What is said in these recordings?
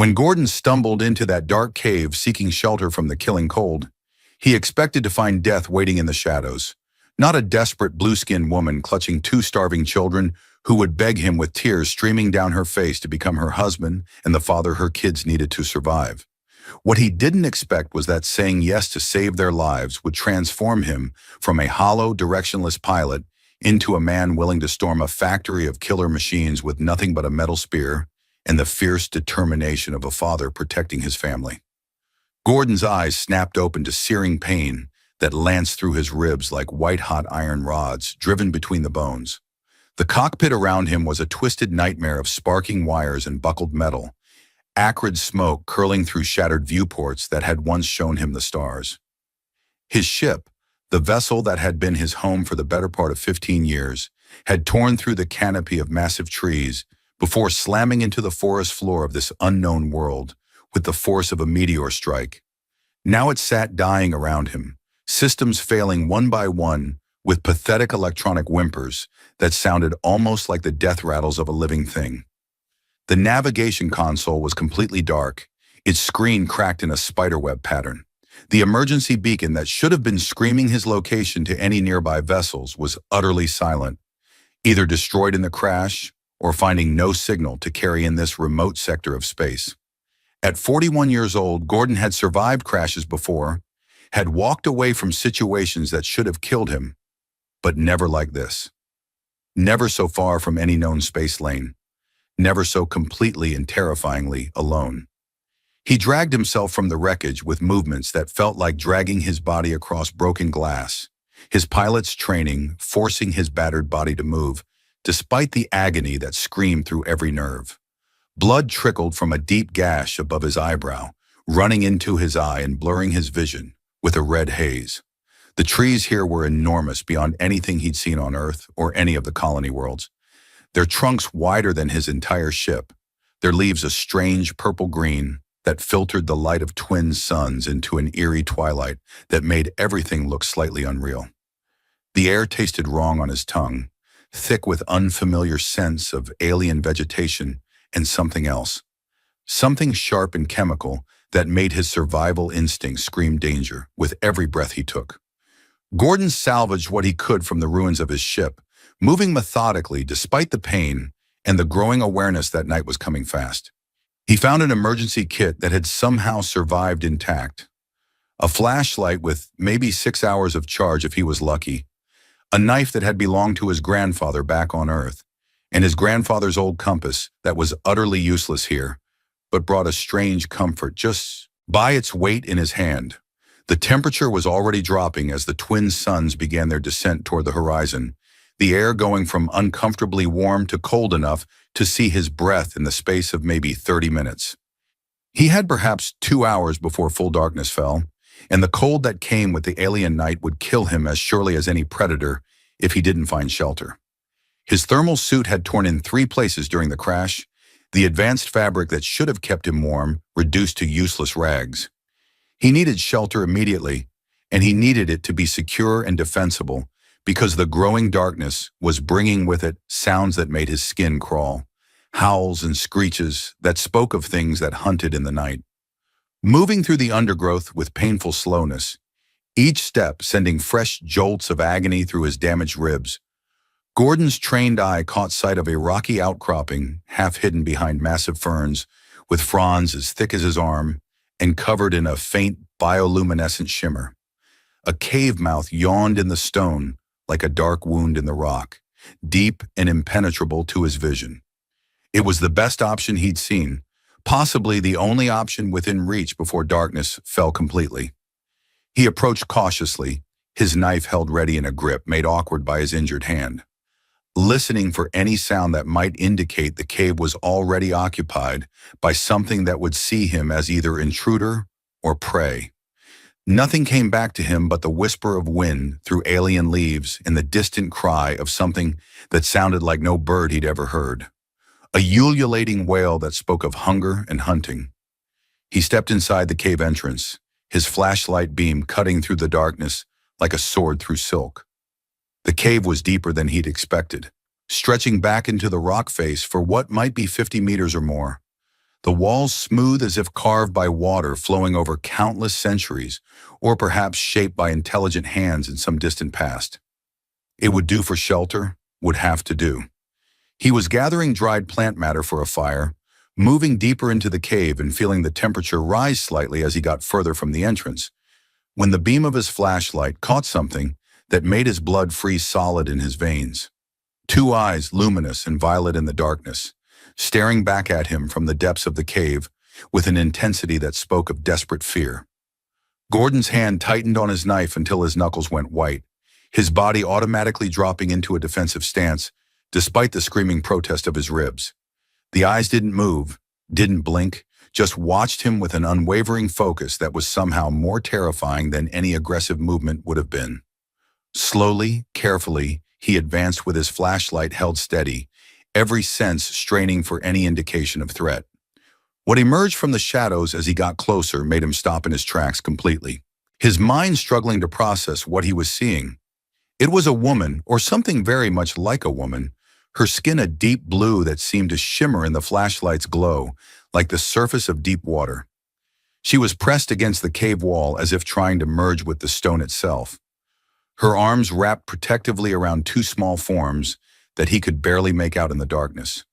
When Gordon stumbled into that dark cave seeking shelter from the killing cold, he expected to find death waiting in the shadows, not a desperate blue-skinned woman clutching two starving children who would beg him with tears streaming down her face to become her husband and the father her kids needed to survive. What he didn't expect was that saying yes to save their lives would transform him from a hollow, directionless pilot into a man willing to storm a factory of killer machines with nothing but a metal spear and the fierce determination of a father protecting his family. Gordon's eyes snapped open to searing pain that lanced through his ribs like white-hot iron rods driven between the bones. The cockpit around him was a twisted nightmare of sparking wires and buckled metal, acrid smoke curling through shattered viewports that had once shown him the stars. His ship, the vessel that had been his home for the better part of 15 years, had torn through the canopy of massive trees before slamming into the forest floor of this unknown world with the force of a meteor strike. Now it sat dying around him, systems failing one by one with pathetic electronic whimpers that sounded almost like the death rattles of a living thing. The navigation console was completely dark, its screen cracked in a spiderweb pattern. The emergency beacon that should have been screaming his location to any nearby vessels was utterly silent, either destroyed in the crash or finding no signal to carry in this remote sector of space. At 41 years old, Gordon had survived crashes before, had walked away from situations that should have killed him, but never like this. Never so far from any known space lane. Never so completely and terrifyingly alone. He dragged himself from the wreckage with movements that felt like dragging his body across broken glass, his pilot's training forcing his battered body to move, despite the agony that screamed through every nerve. Blood trickled from a deep gash above his eyebrow, running into his eye and blurring his vision with a red haze. The trees here were enormous beyond anything he'd seen on Earth or any of the colony worlds. Their trunks wider than his entire ship, their leaves a strange purple-green that filtered the light of twin suns into an eerie twilight that made everything look slightly unreal. The air tasted wrong on his tongue, thick with unfamiliar scents of alien vegetation and something else. Something sharp and chemical that made his survival instinct scream danger with every breath he took. Gordon salvaged what he could from the ruins of his ship, moving methodically despite the pain and the growing awareness that night was coming fast. He found an emergency kit that had somehow survived intact. A flashlight with maybe 6 hours of charge if he was lucky. A knife that had belonged to his grandfather back on Earth, and his grandfather's old compass that was utterly useless here, but brought a strange comfort just by its weight in his hand. The temperature was already dropping as the twin suns began their descent toward the horizon, the air going from uncomfortably warm to cold enough to see his breath in the space of maybe 30 minutes. He had perhaps 2 hours before full darkness fell, and the cold that came with the alien night would kill him as surely as any predator if he didn't find shelter. His thermal suit had torn in 3 places during the crash, the advanced fabric that should have kept him warm reduced to useless rags. He needed shelter immediately, and he needed it to be secure and defensible because the growing darkness was bringing with it sounds that made his skin crawl, howls and screeches that spoke of things that hunted in the night. Moving through the undergrowth with painful slowness, each step sending fresh jolts of agony through his damaged ribs, Gordon's trained eye caught sight of a rocky outcropping half hidden behind massive ferns with fronds as thick as his arm and covered in a faint bioluminescent shimmer. A cave mouth yawned in the stone like a dark wound in the rock, deep and impenetrable to his vision. It was the best option he'd seen, possibly the only option within reach before darkness fell completely. He approached cautiously, his knife held ready in a grip made awkward by his injured hand, listening for any sound that might indicate the cave was already occupied by something that would see him as either intruder or prey. Nothing came back to him but the whisper of wind through alien leaves and the distant cry of something that sounded like no bird he'd ever heard. A ululating wail that spoke of hunger and hunting. He stepped inside the cave entrance, his flashlight beam cutting through the darkness like a sword through silk. The cave was deeper than he'd expected, stretching back into the rock face for what might be 50 meters or more. the walls smooth as if carved by water flowing over countless centuries, or perhaps shaped by intelligent hands in some distant past. It would do for shelter, would have to do. He was gathering dried plant matter for a fire, moving deeper into the cave and feeling the temperature rise slightly as he got further from the entrance, when the beam of his flashlight caught something that made his blood freeze solid in his veins. Two eyes, luminous and violet in the darkness, staring back at him from the depths of the cave with an intensity that spoke of desperate fear. Gordon's hand tightened on his knife until his knuckles went white, his body automatically dropping into a defensive stance despite the screaming protest of his ribs. The eyes didn't move, didn't blink, just watched him with an unwavering focus that was somehow more terrifying than any aggressive movement would have been. Slowly, carefully, he advanced with his flashlight held steady, every sense straining for any indication of threat. What emerged from the shadows as he got closer made him stop in his tracks completely, his mind struggling to process what he was seeing. It was a woman, or something very much like a woman, her skin a deep blue that seemed to shimmer in the flashlight's glow, like the surface of deep water. She was pressed against the cave wall as if trying to merge with the stone itself. Her arms wrapped protectively around two small forms that he could barely make out in the darkness.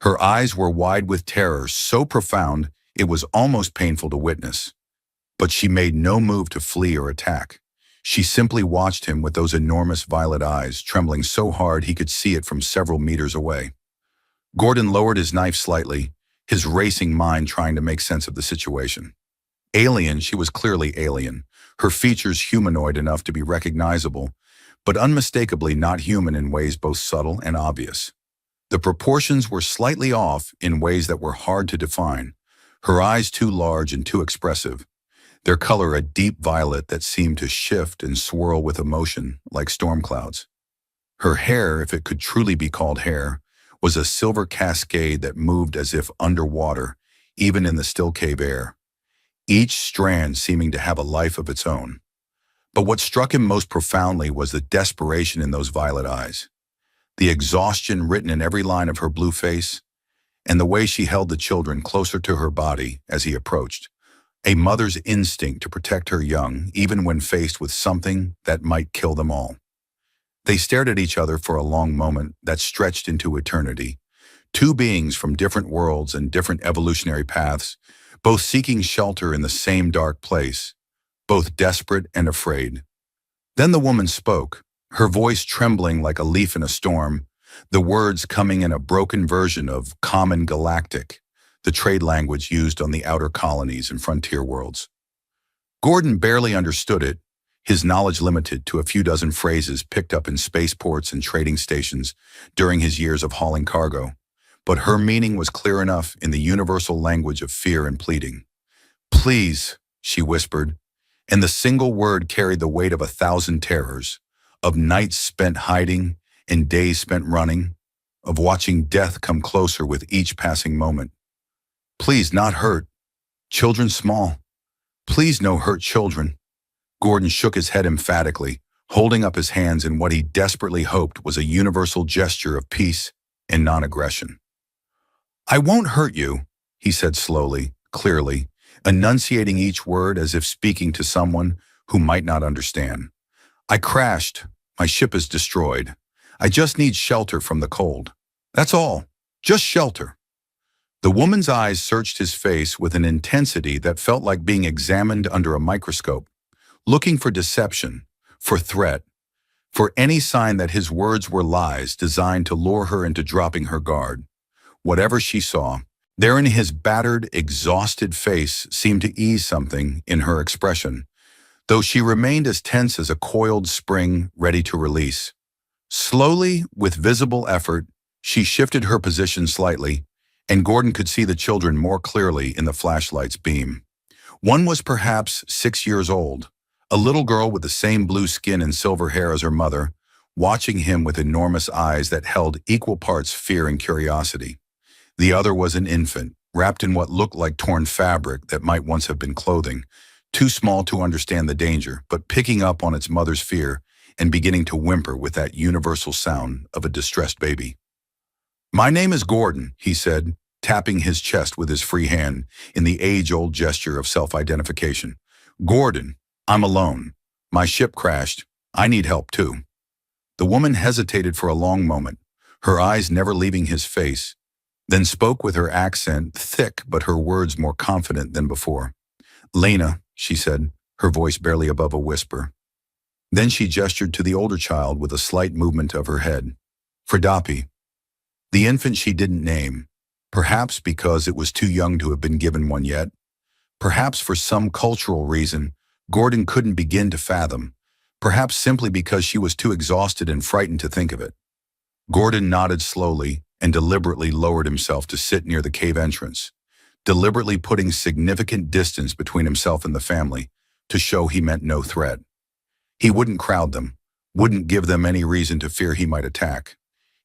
Her eyes were wide with terror, so profound it was almost painful to witness. But she made no move to flee or attack. She simply watched him with those enormous violet eyes, trembling so hard he could see it from several meters away. Gordon lowered his knife slightly, his racing mind trying to make sense of the situation. Alien, she was clearly alien, her features humanoid enough to be recognizable, but unmistakably not human in ways both subtle and obvious. The proportions were slightly off in ways that were hard to define, her eyes too large and too expressive, their color a deep violet that seemed to shift and swirl with emotion like storm clouds. Her hair, if it could truly be called hair, was a silver cascade that moved as if underwater, even in the still cave air, each strand seeming to have a life of its own. But what struck him most profoundly was the desperation in those violet eyes, the exhaustion written in every line of her blue face, and the way she held the children closer to her body as he approached. A mother's instinct to protect her young, even when faced with something that might kill them all. They stared at each other for a long moment that stretched into eternity, two beings from different worlds and different evolutionary paths, both seeking shelter in the same dark place, both desperate and afraid. Then the woman spoke, her voice trembling like a leaf in a storm, the words coming in a broken version of common galactic, the trade language used on the outer colonies and frontier worlds. Gordon barely understood it, his knowledge limited to a few dozen phrases picked up in spaceports and trading stations during his years of hauling cargo, but her meaning was clear enough in the universal language of fear and pleading. "Please," she whispered, and the single word carried the weight of 1,000 terrors, of nights spent hiding and days spent running, of watching death come closer with each passing moment. "Please, not hurt. Children small. Please, no hurt children." Gordon shook his head emphatically, holding up his hands in what he desperately hoped was a universal gesture of peace and non-aggression. "I won't hurt you," he said slowly, clearly, enunciating each word as if speaking to someone who might not understand. "I crashed. My ship is destroyed. I just need shelter from the cold. That's all. Just shelter." The woman's eyes searched his face with an intensity that felt like being examined under a microscope, looking for deception, for threat, for any sign that his words were lies designed to lure her into dropping her guard. Whatever she saw, there in his battered, exhausted face seemed to ease something in her expression, though she remained as tense as a coiled spring ready to release. Slowly, with visible effort, she shifted her position slightly, and Gordon could see the children more clearly in the flashlight's beam. One was perhaps 6 years old, a little girl with the same blue skin and silver hair as her mother, watching him with enormous eyes that held equal parts fear and curiosity. The other was an infant, wrapped in what looked like torn fabric that might once have been clothing, too small to understand the danger, but picking up on its mother's fear and beginning to whimper with that universal sound of a distressed baby. "My name is Gordon," he said, tapping his chest with his free hand in the age-old gesture of self-identification. "Gordon, I'm alone. My ship crashed. I need help too." The woman hesitated for a long moment, her eyes never leaving his face, then spoke with her accent thick but her words more confident than before. "Lena," she said, her voice barely above a whisper. Then she gestured to the older child with a slight movement of her head. "Fridapi." The infant she didn't name, perhaps because it was too young to have been given one yet, perhaps for some cultural reason Gordon couldn't begin to fathom, perhaps simply because she was too exhausted and frightened to think of it. Gordon nodded slowly and deliberately lowered himself to sit near the cave entrance, deliberately putting significant distance between himself and the family to show he meant no threat. He wouldn't crowd them, wouldn't give them any reason to fear he might attack.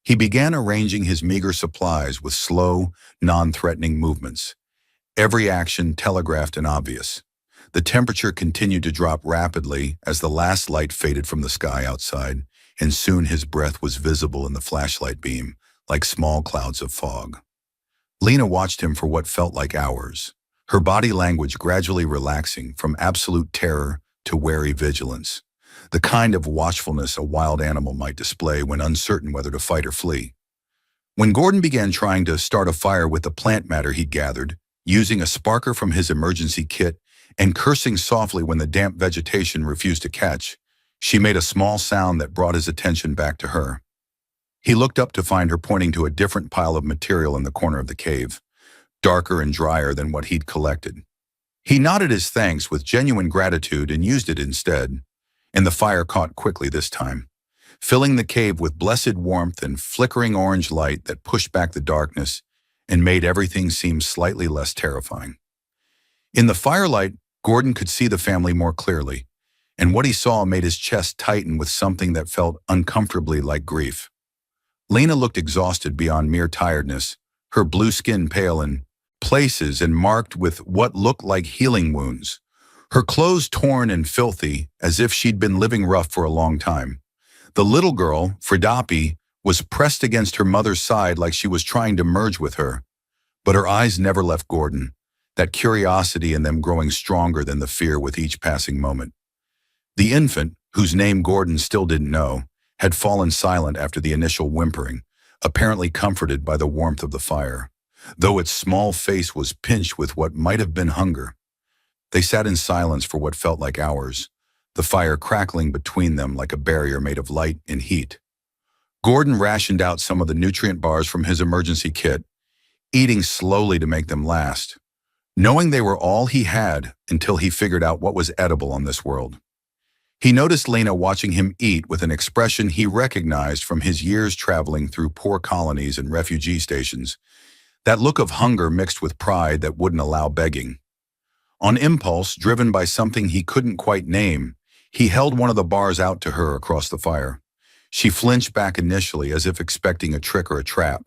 He began arranging his meager supplies with slow, non-threatening movements, every action telegraphed and obvious. The temperature continued to drop rapidly as the last light faded from the sky outside, and soon his breath was visible in the flashlight beam, like small clouds of fog. Lena watched him for what felt like hours, her body language gradually relaxing from absolute terror to wary vigilance, the kind of watchfulness a wild animal might display when uncertain whether to fight or flee. When Gordon began trying to start a fire with the plant matter he'd gathered, using a sparker from his emergency kit and cursing softly when the damp vegetation refused to catch, she made a small sound that brought his attention back to her. He looked up to find her pointing to a different pile of material in the corner of the cave, darker and drier than what he'd collected. He nodded his thanks with genuine gratitude and used it instead, and the fire caught quickly this time, filling the cave with blessed warmth and flickering orange light that pushed back the darkness and made everything seem slightly less terrifying. In the firelight, Gordon could see the family more clearly, and what he saw made his chest tighten with something that felt uncomfortably like grief. Lena looked exhausted beyond mere tiredness, her blue skin pale in places and marked with what looked like healing wounds, her clothes torn and filthy as if she'd been living rough for a long time. The little girl, Fridapi, was pressed against her mother's side like she was trying to merge with her, but her eyes never left Gordon, that curiosity in them growing stronger than the fear with each passing moment. The infant, whose name Gordon still didn't know, had fallen silent after the initial whimpering, apparently comforted by the warmth of the fire, though its small face was pinched with what might have been hunger. They sat in silence for what felt like hours, the fire crackling between them like a barrier made of light and heat. Gordon rationed out some of the nutrient bars from his emergency kit, eating slowly to make them last, knowing they were all he had until he figured out what was edible on this world. He noticed Lena watching him eat with an expression he recognized from his years traveling through poor colonies and refugee stations, that look of hunger mixed with pride that wouldn't allow begging. On impulse, driven by something he couldn't quite name, he held one of the bars out to her across the fire. She flinched back initially as if expecting a trick or a trap.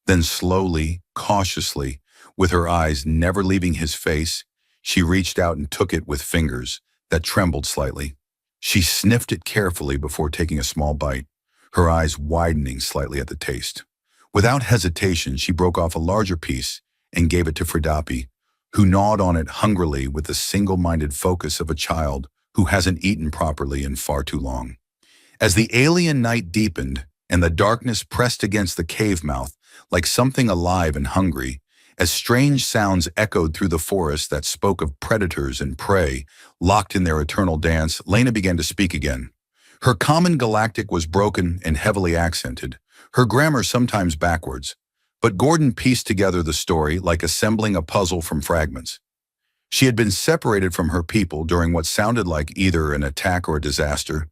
Then slowly, cautiously, with her eyes never leaving his face, she reached out and took it with fingers that trembled slightly. She sniffed it carefully before taking a small bite, her eyes widening slightly at the taste. Without hesitation, she broke off a larger piece and gave it to Fridapi, who gnawed on it hungrily with the single-minded focus of a child who hasn't eaten properly in far too long. As the alien night deepened and the darkness pressed against the cave mouth like something alive and hungry, as strange sounds echoed through the forest that spoke of predators and prey locked in their eternal dance, Lena began to speak again. Her common galactic was broken and heavily accented, her grammar sometimes backwards, but Gordon pieced together the story like assembling a puzzle from fragments. She had been separated from her people during what sounded like either an attack or a disaster,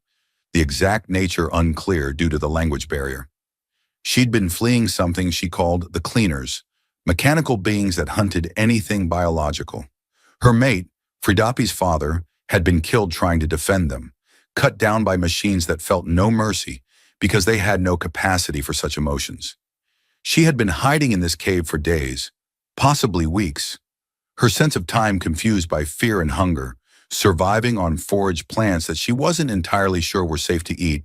the exact nature unclear due to the language barrier. She'd been fleeing something she called the Cleaners, mechanical beings that hunted anything biological. Her mate, Fridapi's father, had been killed trying to defend them, cut down by machines that felt no mercy because they had no capacity for such emotions. She had been hiding in this cave for days, possibly weeks, her sense of time confused by fear and hunger, surviving on foraged plants that she wasn't entirely sure were safe to eat,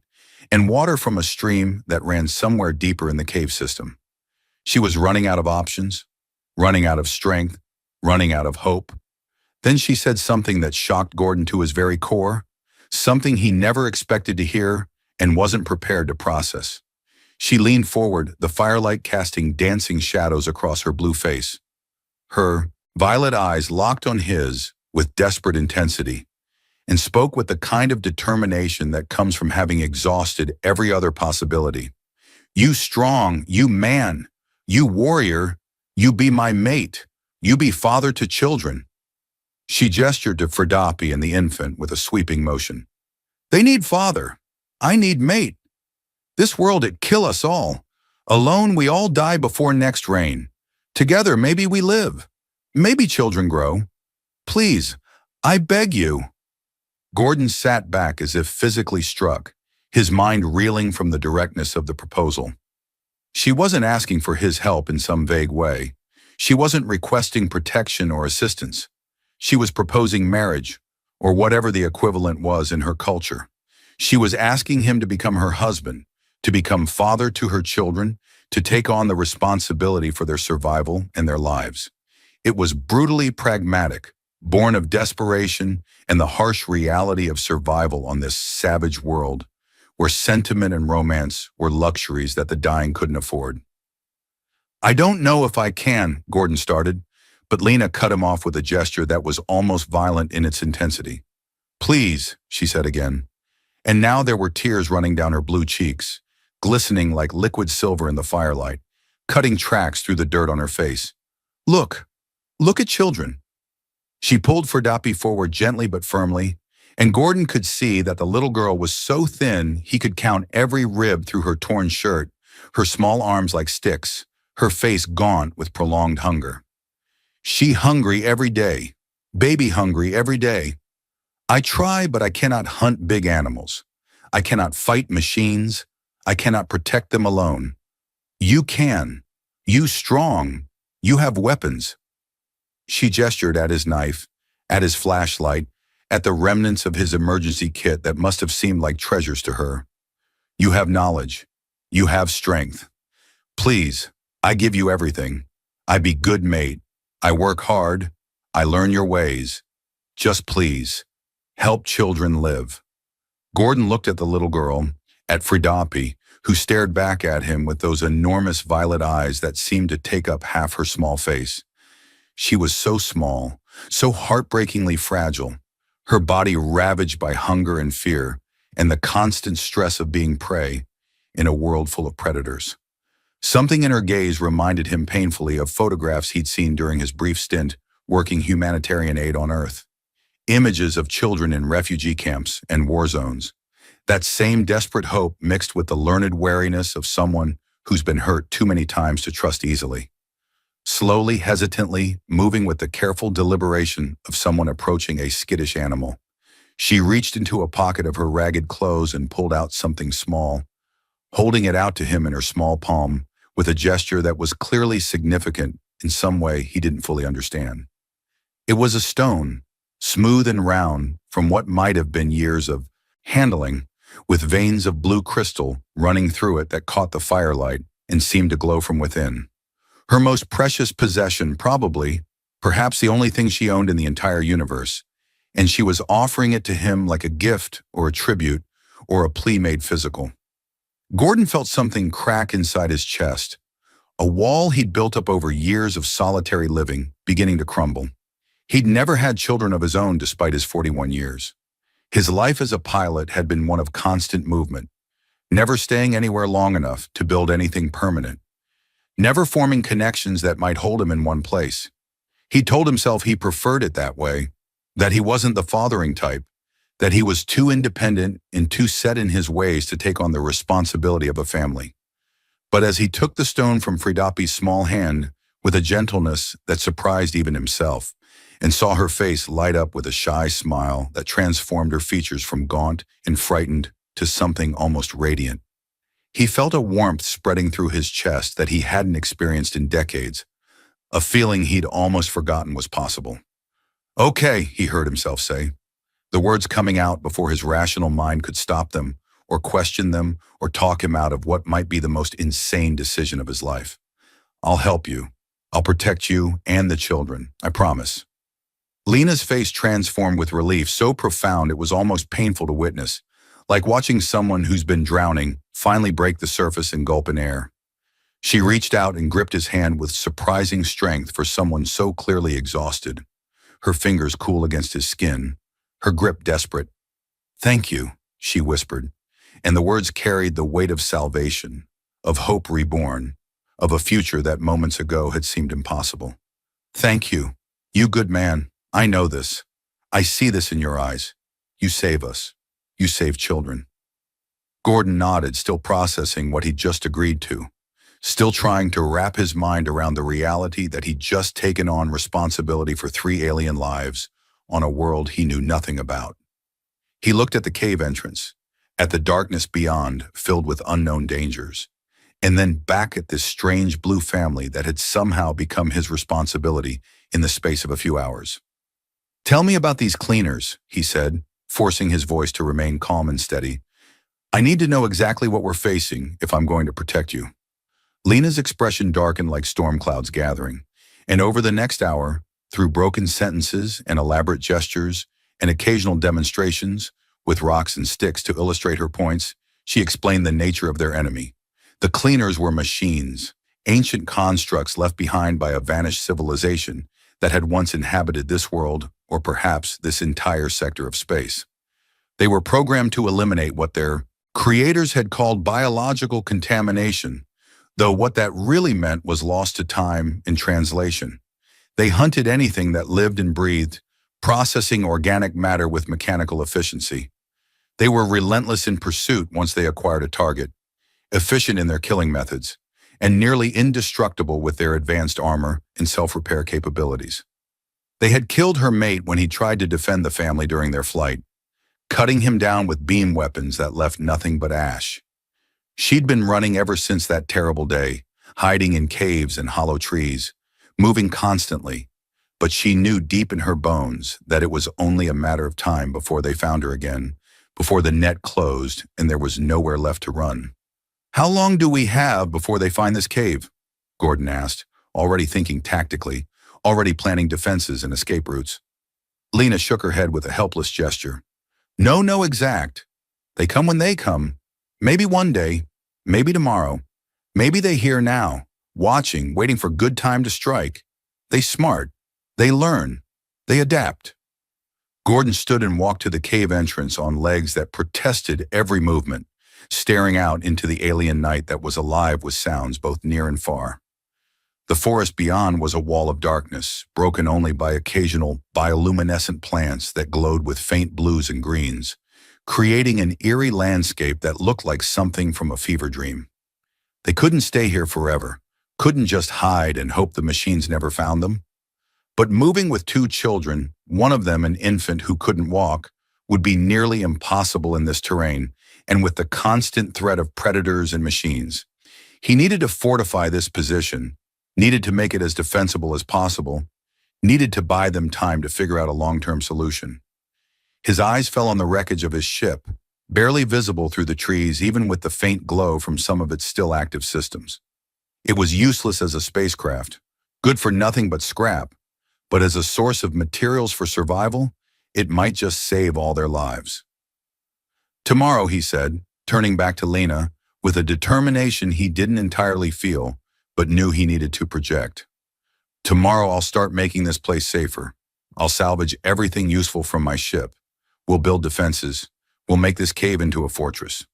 and water from a stream that ran somewhere deeper in the cave system. She was running out of options, running out of strength, running out of hope. Then she said something that shocked Gordon to his very core, something he never expected to hear and wasn't prepared to process. She leaned forward, the firelight casting dancing shadows across her blue face. Her violet eyes locked on his with desperate intensity, and spoke with the kind of determination that comes from having exhausted every other possibility. You strong, you man, you warrior, you be my mate, you be father to children. She gestured to Firdapi and the infant with a sweeping motion. They need father. I need mate. This world, it kill us all. Alone we all die before next rain. Together maybe we live. Maybe children grow. Please, I beg you. Gordon sat back as if physically struck, his mind reeling from the directness of the proposal. She wasn't asking for his help in some vague way. She wasn't requesting protection or assistance. She was proposing marriage, or whatever the equivalent was in her culture. She was asking him to become her husband, to become father to her children, to take on the responsibility for their survival and their lives. It was brutally pragmatic, born of desperation and the harsh reality of survival on this savage world, where sentiment and romance were luxuries that the dying couldn't afford. I don't know if I can, Gordon started, but Lena cut him off with a gesture that was almost violent in its intensity. Please, she said again. And now there were tears running down her blue cheeks, glistening like liquid silver in the firelight, cutting tracks through the dirt on her face. Look at children. She pulled Firdapi forward gently but firmly, and Gordon could see that the little girl was so thin he could count every rib through her torn shirt, her small arms like sticks, her face gaunt with prolonged hunger. She hungry every day, baby hungry every day. I try, but I cannot hunt big animals. I cannot fight machines. I cannot protect them alone. You can. You strong. You have weapons. She gestured at his knife, at his flashlight, at the remnants of his emergency kit that must have seemed like treasures to her. You have knowledge. You have strength. Please, I give you everything. I be good mate. I work hard. I learn your ways. Just please, help children live. Gordon looked at the little girl, at Firdapi, who stared back at him with those enormous violet eyes that seemed to take up half her small face. She was so small, so heartbreakingly fragile, her body ravaged by hunger and fear, and the constant stress of being prey in a world full of predators. Something in her gaze reminded him painfully of photographs he'd seen during his brief stint working humanitarian aid on Earth. Images of children in refugee camps and war zones. That same desperate hope mixed with the learned wariness of someone who's been hurt too many times to trust easily. Slowly, hesitantly, moving with the careful deliberation of someone approaching a skittish animal, she reached into a pocket of her ragged clothes and pulled out something small, holding it out to him in her small palm with a gesture that was clearly significant in some way he didn't fully understand. It was a stone, smooth and round from what might have been years of handling, with veins of blue crystal running through it that caught the firelight and seemed to glow from within. Her most precious possession, probably, perhaps the only thing she owned in the entire universe, and she was offering it to him like a gift or a tribute or a plea made physical. Gordon felt something crack inside his chest, a wall he'd built up over years of solitary living beginning to crumble. He'd never had children of his own despite his 41 years. His life as a pilot had been one of constant movement, never staying anywhere long enough to build anything permanent, never forming connections that might hold him in one place. He told himself he preferred it that way, that he wasn't the fathering type, that he was too independent and too set in his ways to take on the responsibility of a family. But as he took the stone from Firdapi's small hand with a gentleness that surprised even himself, and saw her face light up with a shy smile that transformed her features from gaunt and frightened to something almost radiant, he felt a warmth spreading through his chest that he hadn't experienced in decades, a feeling he'd almost forgotten was possible. Okay, he heard himself say, the words coming out before his rational mind could stop them, or question them, or talk him out of what might be the most insane decision of his life. I'll help you. I'll protect you and the children, I promise. Lena's face transformed with relief so profound it was almost painful to witness, like watching someone who's been drowning finally break the surface and gulp in air. She reached out and gripped his hand with surprising strength for someone so clearly exhausted, her fingers cool against his skin, her grip desperate. "Thank you," she whispered, and the words carried the weight of salvation, of hope reborn, of a future that moments ago had seemed impossible. "Thank you. You good man. I know this. I see this in your eyes. You save us. You save children." Gordon nodded, still processing what he'd just agreed to, still trying to wrap his mind around the reality that he'd just taken on responsibility for 3 alien lives on a world he knew nothing about. He looked at the cave entrance, at the darkness beyond filled with unknown dangers, and then back at this strange blue family that had somehow become his responsibility in the space of a few hours. "Tell me about these cleaners," he said, forcing his voice to remain calm and steady. "I need to know exactly what we're facing if I'm going to protect you." Lena's expression darkened like storm clouds gathering, and over the next hour, through broken sentences and elaborate gestures and occasional demonstrations with rocks and sticks to illustrate her points, she explained the nature of their enemy. The cleaners were machines, ancient constructs left behind by a vanished civilization that had once inhabited this world, or perhaps this entire sector of space. They were programmed to eliminate what their creators had called biological contamination, though what that really meant was lost to time in translation. They hunted anything that lived and breathed, processing organic matter with mechanical efficiency. They were relentless in pursuit once they acquired a target, efficient in their killing methods, and nearly indestructible with their advanced armor and self-repair capabilities. They had killed her mate when he tried to defend the family during their flight, cutting him down with beam weapons that left nothing but ash. She'd been running ever since that terrible day, hiding in caves and hollow trees, moving constantly, but she knew deep in her bones that it was only a matter of time before they found her again, before the net closed and there was nowhere left to run. "How long do we have before they find this cave?" Gordon asked, already thinking tactically, already planning defenses and escape routes. Lena shook her head with a helpless gesture. No exact. They come when they come. Maybe one day, maybe tomorrow, maybe they here now, watching, waiting for good time to strike. They smart, they learn, they adapt." Gordon stood and walked to the cave entrance on legs that protested every movement, staring out into the alien night that was alive with sounds both near and far. The forest beyond was a wall of darkness, broken only by occasional bioluminescent plants that glowed with faint blues and greens, creating an eerie landscape that looked like something from a fever dream. They couldn't stay here forever, couldn't just hide and hope the machines never found them. But moving with 2 children, one of them an infant who couldn't walk, would be nearly impossible in this terrain, and with the constant threat of predators and machines. He needed to fortify this position, needed to make it as defensible as possible, needed to buy them time to figure out a long-term solution. His eyes fell on the wreckage of his ship, barely visible through the trees even with the faint glow from some of its still active systems. It was useless as a spacecraft, good for nothing but scrap, but as a source of materials for survival, it might just save all their lives. "Tomorrow," he said, turning back to Lena, with a determination he didn't entirely feel, but knew he needed to project. "Tomorrow I'll start making this place safer. I'll salvage everything useful from my ship. We'll build defenses. We'll make this cave into a fortress."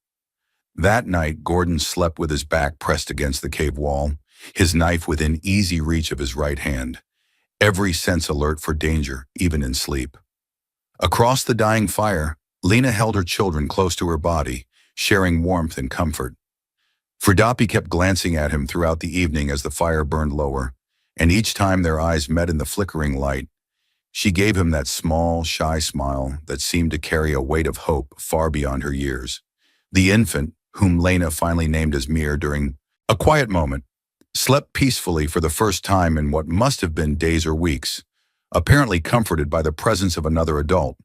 That night, Gordon slept with his back pressed against the cave wall, his knife within easy reach of his right hand, every sense alert for danger, even in sleep. Across the dying fire, Lena held her children close to her body, sharing warmth and comfort. Fridapi kept glancing at him throughout the evening as the fire burned lower, and each time their eyes met in the flickering light, she gave him that small, shy smile that seemed to carry a weight of hope far beyond her years. The infant, whom Lena finally named as Mir during a quiet moment, slept peacefully for the first time in what must have been days or weeks, apparently comforted by the presence of another adult,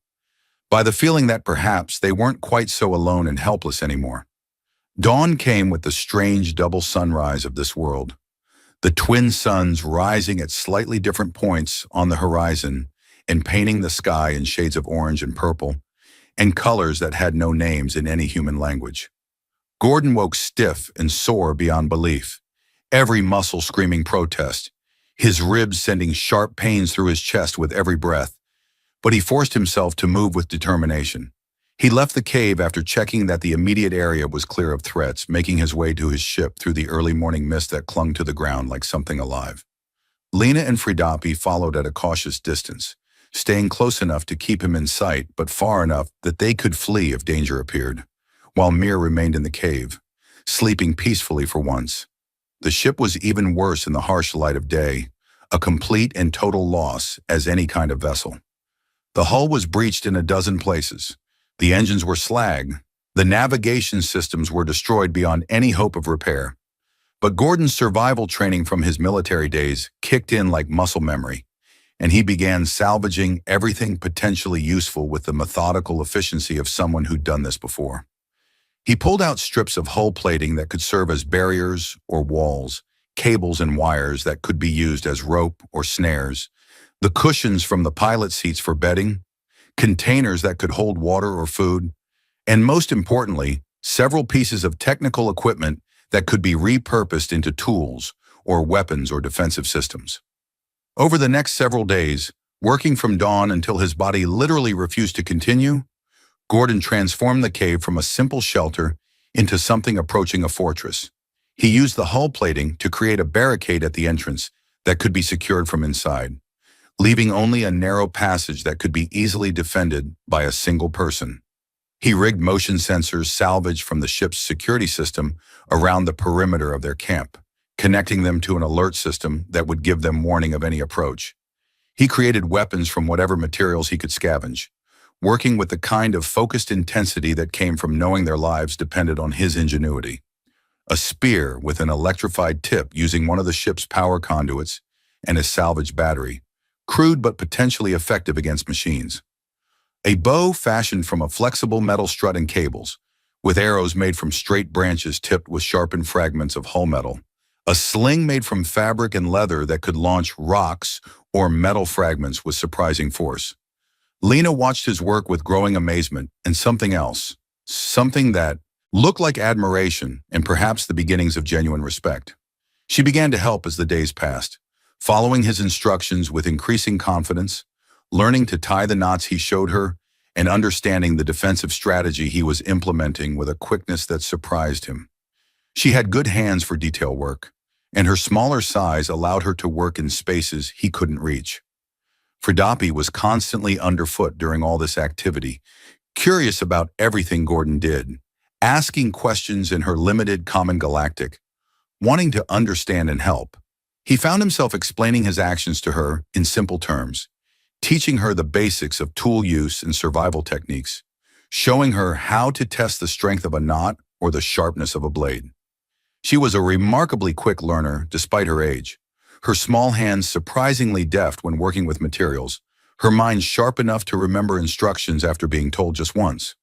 by the feeling that perhaps they weren't quite so alone and helpless anymore. Dawn came with the strange double sunrise of this world. The twin suns rising at slightly different points on the horizon and painting the sky in shades of orange and purple, and colors that had no names in any human language. Gordon woke stiff and sore beyond belief, every muscle screaming protest, his ribs sending sharp pains through his chest with every breath, but he forced himself to move with determination. He left the cave after checking that the immediate area was clear of threats, making his way to his ship through the early morning mist that clung to the ground like something alive. Lena and Fridapi followed at a cautious distance, staying close enough to keep him in sight, but far enough that they could flee if danger appeared, while Mir remained in the cave, sleeping peacefully for once. The ship was even worse in the harsh light of day, a complete and total loss as any kind of vessel. The hull was breached in a dozen places. The engines were slag. The navigation systems were destroyed beyond any hope of repair. But Gordon's survival training from his military days kicked in like muscle memory, and he began salvaging everything potentially useful with the methodical efficiency of someone who'd done this before. He pulled out strips of hull plating that could serve as barriers or walls, cables and wires that could be used as rope or snares, the cushions from the pilot seats for bedding, containers that could hold water or food, and most importantly, several pieces of technical equipment that could be repurposed into tools or weapons or defensive systems. Over the next several days, working from dawn until his body literally refused to continue, Gordon transformed the cave from a simple shelter into something approaching a fortress. He used the hull plating to create a barricade at the entrance that could be secured from inside, leaving only a narrow passage that could be easily defended by a single person. He rigged motion sensors salvaged from the ship's security system around the perimeter of their camp, connecting them to an alert system that would give them warning of any approach. He created weapons from whatever materials he could scavenge, working with the kind of focused intensity that came from knowing their lives depended on his ingenuity. A spear with an electrified tip using one of the ship's power conduits and a salvaged battery, crude but potentially effective against machines. A bow fashioned from a flexible metal strut and cables, with arrows made from straight branches tipped with sharpened fragments of hull metal. A sling made from fabric and leather that could launch rocks or metal fragments with surprising force. Lena watched his work with growing amazement and something else, something that looked like admiration and perhaps the beginnings of genuine respect. She began to help as the days passed, following his instructions with increasing confidence, learning to tie the knots he showed her, and understanding the defensive strategy he was implementing with a quickness that surprised him. She had good hands for detail work, and her smaller size allowed her to work in spaces he couldn't reach. Fridapi was constantly underfoot during all this activity, curious about everything Gordon did, asking questions in her limited common galactic, wanting to understand and help. He found himself explaining his actions to her in simple terms, teaching her the basics of tool use and survival techniques, showing her how to test the strength of a knot or the sharpness of a blade. She was a remarkably quick learner despite her age, her small hands surprisingly deft when working with materials, her mind sharp enough to remember instructions after being told just once.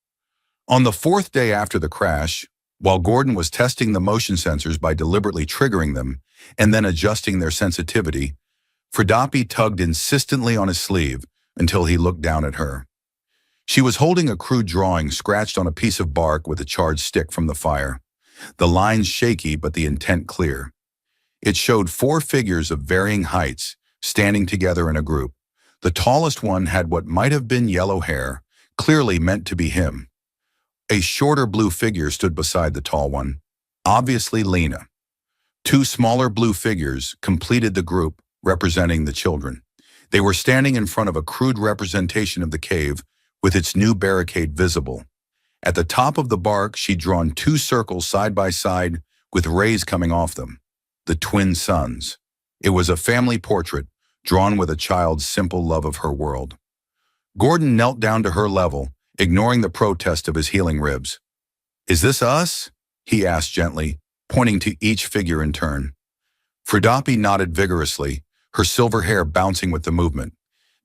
On the fourth day after the crash, while Gordon was testing the motion sensors by deliberately triggering them and then adjusting their sensitivity, Fridapi tugged insistently on his sleeve until he looked down at her. She was holding a crude drawing scratched on a piece of bark with a charred stick from the fire, the lines shaky but the intent clear. It showed 4 figures of varying heights standing together in a group. The tallest one had what might have been yellow hair, clearly meant to be him. A shorter blue figure stood beside the tall one, obviously Lena. 2 smaller blue figures completed the group, representing the children. They were standing in front of a crude representation of the cave with its new barricade visible. At the top of the bark, she'd drawn 2 circles side by side with rays coming off them, the twin suns. It was a family portrait drawn with a child's simple love of her world. Gordon knelt down to her level, ignoring the protest of his healing ribs. "Is this us?" he asked gently, pointing to each figure in turn. Fridapi nodded vigorously, her silver hair bouncing with the movement.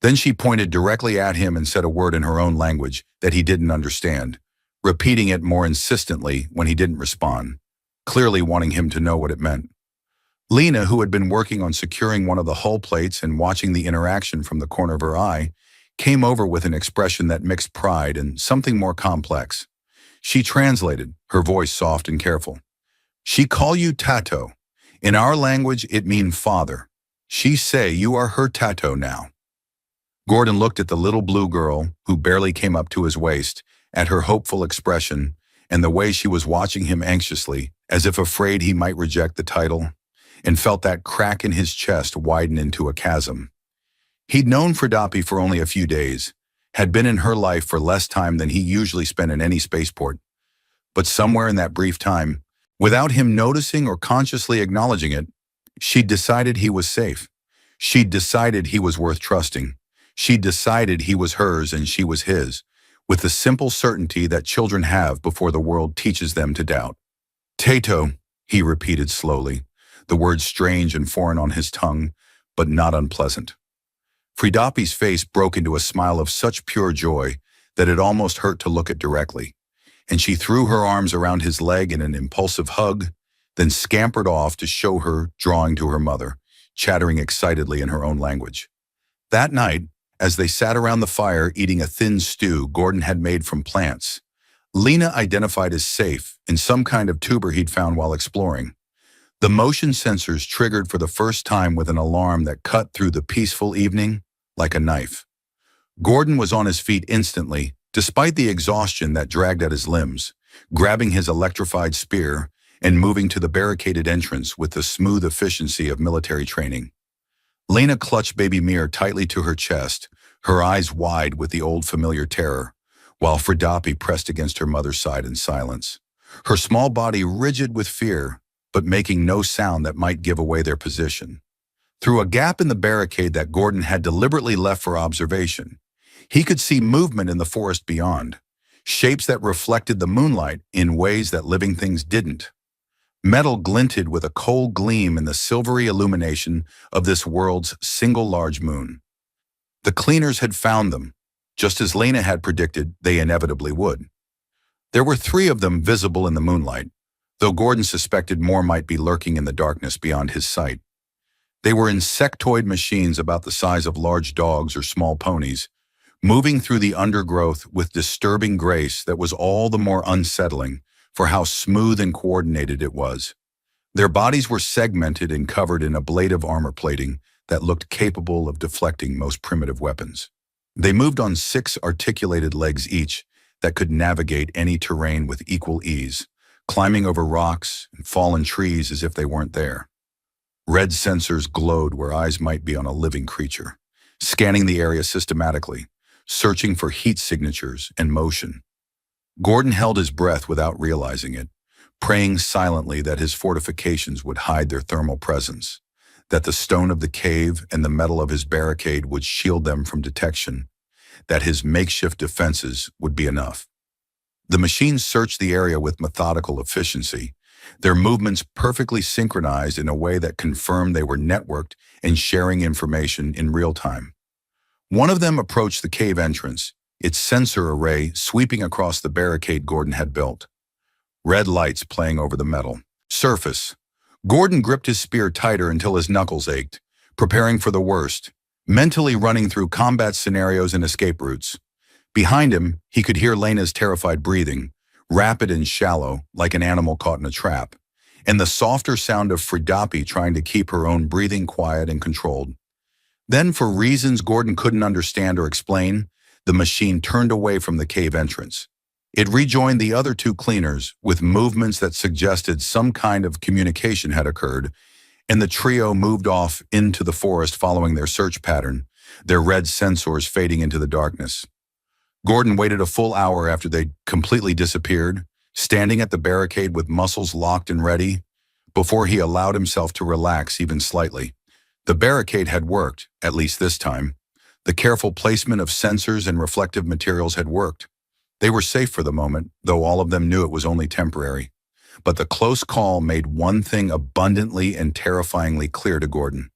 Then she pointed directly at him and said a word in her own language that he didn't understand, repeating it more insistently when he didn't respond, clearly wanting him to know what it meant. Lena, who had been working on securing one of the hull plates and watching the interaction from the corner of her eye, came over with an expression that mixed pride and something more complex. She translated, her voice soft and careful. She call you Tato. In our language, it mean father. She say you are her Tato now. Gordon looked at the little blue girl, who barely came up to his waist, at her hopeful expression, and the way she was watching him anxiously, as if afraid he might reject the title, and felt that crack in his chest widen into a chasm. He'd known Fridapi for only a few days, had been in her life for less time than he usually spent in any spaceport. But somewhere in that brief time, without him noticing or consciously acknowledging it, she'd decided he was safe. She'd decided he was worth trusting. She'd decided he was hers and she was his, with the simple certainty that children have before the world teaches them to doubt. Tato, he repeated slowly, the word strange and foreign on his tongue, but not unpleasant. Fridapi's face broke into a smile of such pure joy that it almost hurt to look at directly, and she threw her arms around his leg in an impulsive hug, then scampered off to show her drawing to her mother, chattering excitedly in her own language. That night, as they sat around the fire eating a thin stew Gordon had made from plants, Lena identified as safe in some kind of tuber he'd found while exploring. The motion sensors triggered for the first time with an alarm that cut through the peaceful evening like a knife. Gordon was on his feet instantly, despite the exhaustion that dragged at his limbs, grabbing his electrified spear and moving to the barricaded entrance with the smooth efficiency of military training. Lena clutched baby Mir tightly to her chest, her eyes wide with the old familiar terror, while Fridapi pressed against her mother's side in silence, her small body rigid with fear, but making no sound that might give away their position. Through a gap in the barricade that Gordon had deliberately left for observation, he could see movement in the forest beyond, shapes that reflected the moonlight in ways that living things didn't. Metal glinted with a cold gleam in the silvery illumination of this world's single large moon. The cleaners had found them, just as Lena had predicted they inevitably would. There were 3 of them visible in the moonlight, though Gordon suspected more might be lurking in the darkness beyond his sight. They were insectoid machines about the size of large dogs or small ponies, moving through the undergrowth with disturbing grace that was all the more unsettling for how smooth and coordinated it was. Their bodies were segmented and covered in ablative armor plating that looked capable of deflecting most primitive weapons. They moved on 6 articulated legs each that could navigate any terrain with equal ease, climbing over rocks and fallen trees as if they weren't there. Red sensors glowed where eyes might be on a living creature, scanning the area systematically, searching for heat signatures and motion. Gordon held his breath without realizing it, praying silently that his fortifications would hide their thermal presence, that the stone of the cave and the metal of his barricade would shield them from detection, that his makeshift defenses would be enough. The machines searched the area with methodical efficiency, their movements perfectly synchronized in a way that confirmed they were networked and sharing information in real time. One of them approached the cave entrance, its sensor array sweeping across the barricade Gordon had built. Red lights playing over the metal surface. Gordon gripped his spear tighter until his knuckles ached, preparing for the worst, mentally running through combat scenarios and escape routes. Behind him, he could hear Lena's terrified breathing, rapid and shallow, like an animal caught in a trap, and the softer sound of Fridapi trying to keep her own breathing quiet and controlled. Then, for reasons Gordon couldn't understand or explain, the machine turned away from the cave entrance. It rejoined the other 2 cleaners with movements that suggested some kind of communication had occurred, and the trio moved off into the forest following their search pattern, their red sensors fading into the darkness. Gordon waited a full hour after they'd completely disappeared, standing at the barricade with muscles locked and ready, before he allowed himself to relax even slightly. The barricade had worked, at least this time. The careful placement of sensors and reflective materials had worked. They were safe for the moment, though all of them knew it was only temporary. But the close call made one thing abundantly and terrifyingly clear to Gordon.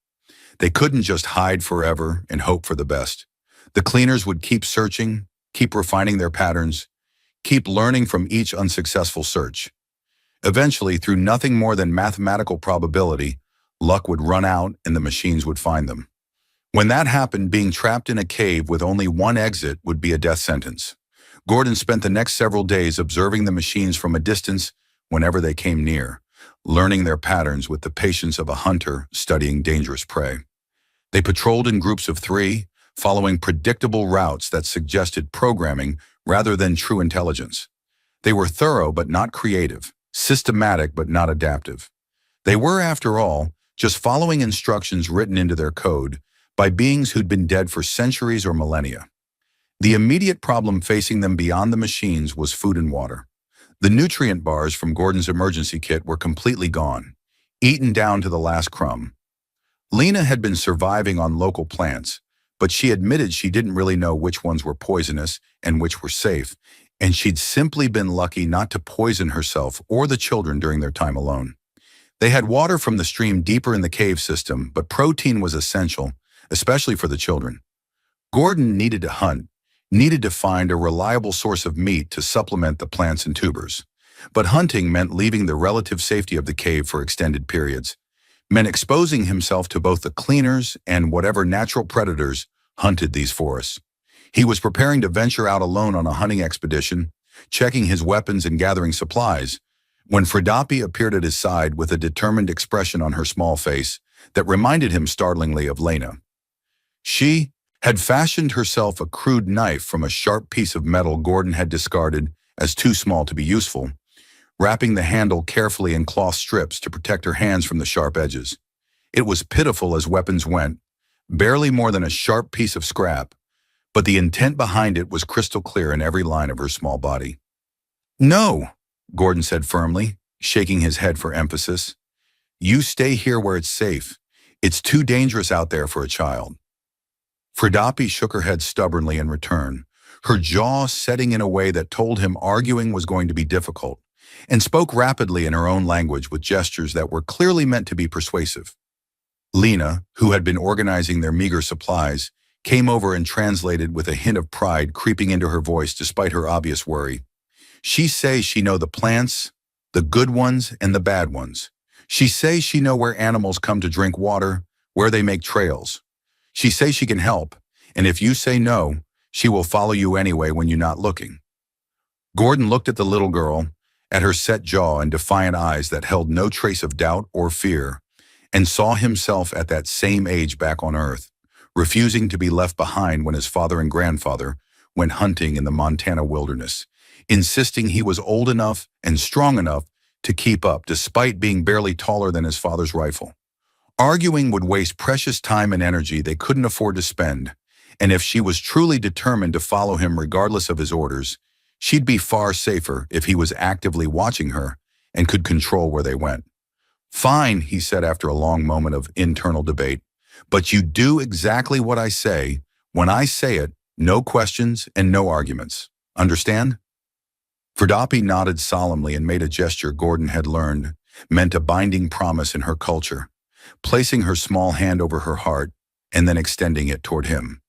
They couldn't just hide forever and hope for the best. The cleaners would keep searching, keep refining their patterns, keep learning from each unsuccessful search. Eventually, through nothing more than mathematical probability, Luck would run out and the machines would find them. When that happened, being trapped in a cave with only one exit would be a death sentence. Gordon spent the next several days observing the machines from a distance whenever they came near, learning their patterns with the patience of a hunter studying dangerous prey. They patrolled in groups of 3, following predictable routes that suggested programming rather than true intelligence. They were thorough but not creative, systematic but not adaptive. They were, after all, just following instructions written into their code by beings who'd been dead for centuries or millennia. The immediate problem facing them beyond the machines was food and water. The nutrient bars from Gordon's emergency kit were completely gone, eaten down to the last crumb. Lena had been surviving on local plants, but she admitted she didn't really know which ones were poisonous and which were safe, and she'd simply been lucky not to poison herself or the children during their time alone. They had water from the stream deeper in the cave system, but protein was essential, especially for the children. Gordon needed to hunt, needed to find a reliable source of meat to supplement the plants and tubers. But hunting meant leaving the relative safety of the cave for extended periods, meant exposing himself to both the cleaners and whatever natural predators hunted these forests. He was preparing to venture out alone on a hunting expedition, checking his weapons and gathering supplies, when Fridapi appeared at his side with a determined expression on her small face that reminded him startlingly of Lena. She had fashioned herself a crude knife from a sharp piece of metal Gordon had discarded as too small to be useful, wrapping the handle carefully in cloth strips to protect her hands from the sharp edges. It was pitiful as weapons went, barely more than a sharp piece of scrap, but the intent behind it was crystal clear in every line of her small body. "No," Gordon said firmly, shaking his head for emphasis. "You stay here where it's safe. It's too dangerous out there for a child." Fridapi shook her head stubbornly in return, her jaw setting in a way that told him arguing was going to be difficult, and spoke rapidly in her own language with gestures that were clearly meant to be persuasive. Lena, who had been organizing their meager supplies, came over and translated with a hint of pride creeping into her voice despite her obvious worry. "She say she know the plants, the good ones and the bad ones. She say she know where animals come to drink water, where they make trails. She say she can help, and if you say no, she will follow you anyway when you're not looking." Gordon looked at the little girl, at her set jaw and defiant eyes that held no trace of doubt or fear, and saw himself at that same age back on Earth, refusing to be left behind when his father and grandfather went hunting in the Montana wilderness, insisting he was old enough and strong enough to keep up despite being barely taller than his father's rifle. Arguing would waste precious time and energy they couldn't afford to spend, and if she was truly determined to follow him regardless of his orders, she'd be far safer if he was actively watching her and could control where they went. "Fine," he said after a long moment of internal debate, "but you do exactly what I say. When I say it, no questions and no arguments. Understand?" Fridapi nodded solemnly and made a gesture Gordon had learned meant a binding promise in her culture, placing her small hand over her heart and then extending it toward him.